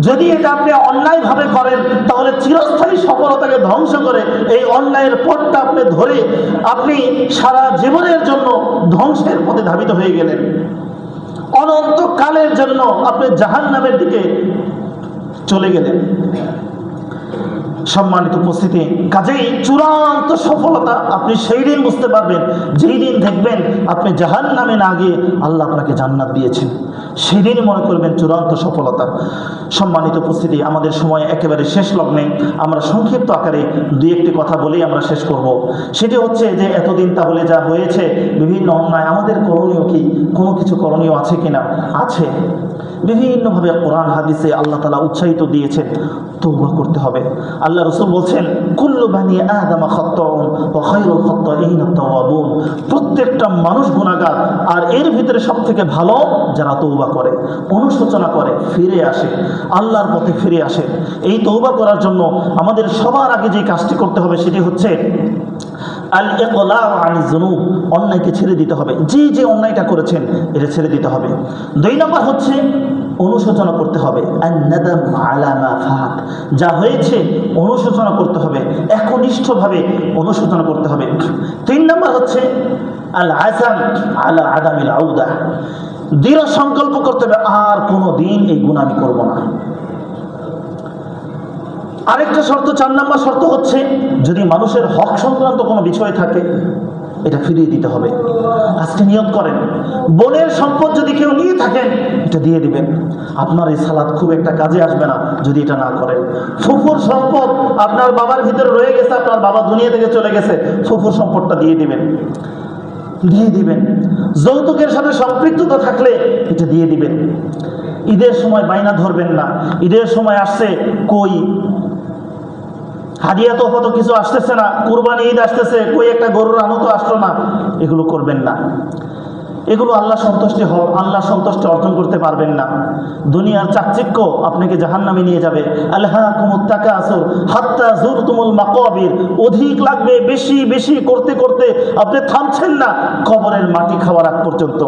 যদি এটা আপনি অন্যায়ভাবে করেন, তাহলে চিরস্থায়ী সফলতাকে ধ্বংস করে এই অন্যায়ের পথটা আপনি ধরে আপনি সারা জীবনের জন্য ধ্বংসের পথে ধাবিত হয়ে গেলেন। অনন্তকালের জন্য আপনি জাহান্নামের দিকে চলে গেলেন। সম্মানিত উপস্থিতি, কাজেই চূড়ান্ত সফলতা আপনি সেই দিন বুঝতে পারবেন যেই দিন দেখবেন আপনি জাহান্নামে না গিয়ে আল্লাহ আপনাকে জান্নাত দিয়েছেন, সেই দিনই মনে করবেন চূড়ান্ত সফলতা। সম্মানিত উপস্থিতি, আমাদের সময় একেবারে শেষ লগ্নে, আমরা সংক্ষিপ্ত আকারে দুই একটি কথা বলেই আমরা শেষ করব। সেটি হচ্ছে যে এতদিন তাহলে যা হয়েছে বিভিন্ন অন্যায়, আমাদের করণীয় কি? কোনো কিছু করণীয় আছে কিনা? আছে। বিভিন্নভাবে কোরআন হাদিসে আল্লাহ তাআলা উৎসাহিত দিয়েছেন, তওবা করতে হবে। আল্লাহ রাসূল বলছেন, কুল্লু বানি আদম খাত্তাউন ওয়া খায়রুল খাত্তাইন আত-তাওয়াবুন, প্রত্যেকটা মানুষ গুনাহগার, আর এর ভিতরে সবথেকে ভালো যারা তওবা করে, অনুশোচনা করে, ফিরে আসে, আল্লাহর পথে ফিরে আসে। এই তওবা করার জন্য আমাদের সবার আগে যে কাজটি করতে হবে সেটি হচ্ছে আল ইকলাউ আনিজ যুনুব, অন্যায়কে ছেড়ে দিতে হবে। যে অন্যায়টা করেছেন এটা ছেড়ে দিতে হবে। 2 নম্বর হচ্ছে অনুশোচনা করতে হবে, আন-নাদাম আলা মা ফাত, যা হয়েছে অনুশোচনা করতে হবে, একনিষ্ঠভাবে অনুশোচনা করতে হবে। 3 নম্বর হচ্ছে আল আযাম আলা আদামিল আউদা, দৃঢ় সংকল্প করতে হবে আর কোনো দিন এই গুনাহ আমি করব না। আরেকটা শর্ত, 4 নম্বর শর্ত হচ্ছে যদি মানুষের হক সংক্রান্ত কোনো বিষয় থাকে এটা ফিরিয়ে দিতে হবে। আজকে নিয়ত করেন, বোনের সম্পদ যদি কেউ নিয়ে থাকেন এটা দিয়ে দিবেন। আপনার এই সালাত খুব একটা কাজে আসবে না যদি এটা না করেন। ফুফুর সম্পদ আপনার বাবার ভিতরে রয়ে গেছে, আপনার বাবা দুনিয়া থেকে চলে গেছে, ফুফুর সম্পদটা দিয়ে দিবেন, দিয়ে দিবেন। যৌতুকের সাথে সম্পৃক্ততা থাকলে এটা দিয়ে দিবেন। ঈদের সময় বাইনা ধরবেন না, ঈদের সময় আসছে, কই হাদিয়া তোফা তো কিছু আসতেছে না, কুরবানি ঈদ আসতেছে, কই একটা গরুর আনন্দ আসলো না, এগুলো করবেন না। এগুলো আল্লাহ সন্তুষ্টি অর্জন করতে পারবেন না। দুনিয়ার চাকচিক্য আপনাকে জাহান্নামে নিয়ে যাবে। আলহাকুমুত তাকাসুর হাত্তা যুরতুমুল মাকাবির, অধিক লাগবে, বেশি বেশি করতে করতে আপনি থামছেন না কবরের মাটি খাওয়ার আগ পর্যন্ত।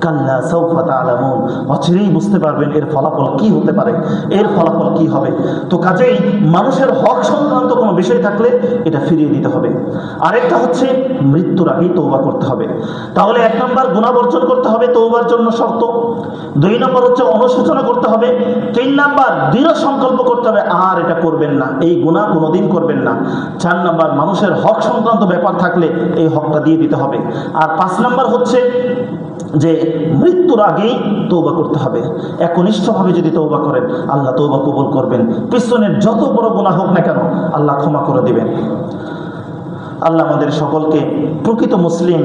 কাল্লা সাউফা তা'লামুন, অচিরেই বুঝতে পারবেন এর ফলাফল কি হতে পারে, এর ফলাফল কি হবে। তো কাজেই মানুষের হক সংক্রান্ত কোনো বিষয় থাকলে এটা ফিরিয়ে দিতে হবে। আরেকটা হচ্ছে মৃত্যুর আগেই তওবা করতে হবে। তাহলে 1 নম্বর গুনাহ গুনাহ বর্জন করতে হবে, তওবার জন্য শর্ত। 2 নম্বর হচ্ছে অনুশোচনা করতে হবে। 3 নম্বর দৃঢ় সংকল্প করতে হবে আর এটা করবেন না, এই গুনাহ কোনোদিন করবেন না। 4 নম্বর মানুষের হক সংক্রান্ত ব্যাপার থাকলে এই হকটা দিয়ে দিতে হবে। আর 5 নম্বর হচ্ছে যে মৃত্যুর আগেই তওবা করতে হবে। একনিষ্ঠভাবে যদি তওবা করেন আল্লাহ তওবা কবুল করবেন। পিছনের যত বড় গুনাহ হোক না কেন আল্লাহ ক্ষমা করে দিবেন। আল্লাহ আমাদের সকলকে প্রকৃত মুসলিম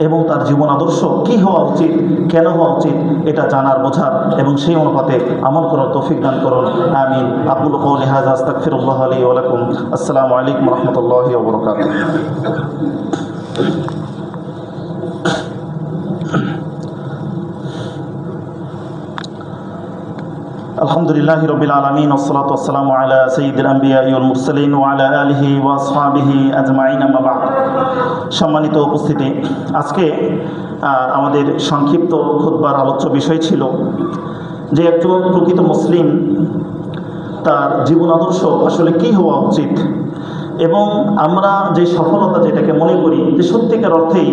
এবং তার জীবন আদর্শ কী হওয়া উচিত, কেন হওয়া উচিত এটা জানার, বোঝার এবং সেই অনুপাতে আমল করার তৌফিক দান করুন। আমিন। আকুলু কওলি হাযা আস্তাগফিরুল্লাহ লি ওয়া লাকুম। আসসালামু আলাইকুম ওয়া রাহমাতুল্লাহি ওয়া বারাকাতুহু। আলহামদুলিল্লাহি রাব্বিল আলামিন ওয়াসসালাতু ওয়াসসালামু আলা সাইয়্যিদিল আম্বিয়া ওয়াল মুরসালিন ওয়া আলা আলিহি ওয়া আসহাবিহি আজমাইন, আম্মা বা'দ। সম্মানিত উপস্থিতি, আজকে আমাদের সংক্ষিপ্ত খুতবার আলোচ্য বিষয় ছিল যে একজন প্রকৃত মুসলিম তার জীবন আদর্শ আসলে কী হওয়া উচিত এবং আমরা যে সফলতা যেটাকে মনে করি যে সত্যিকার অর্থেই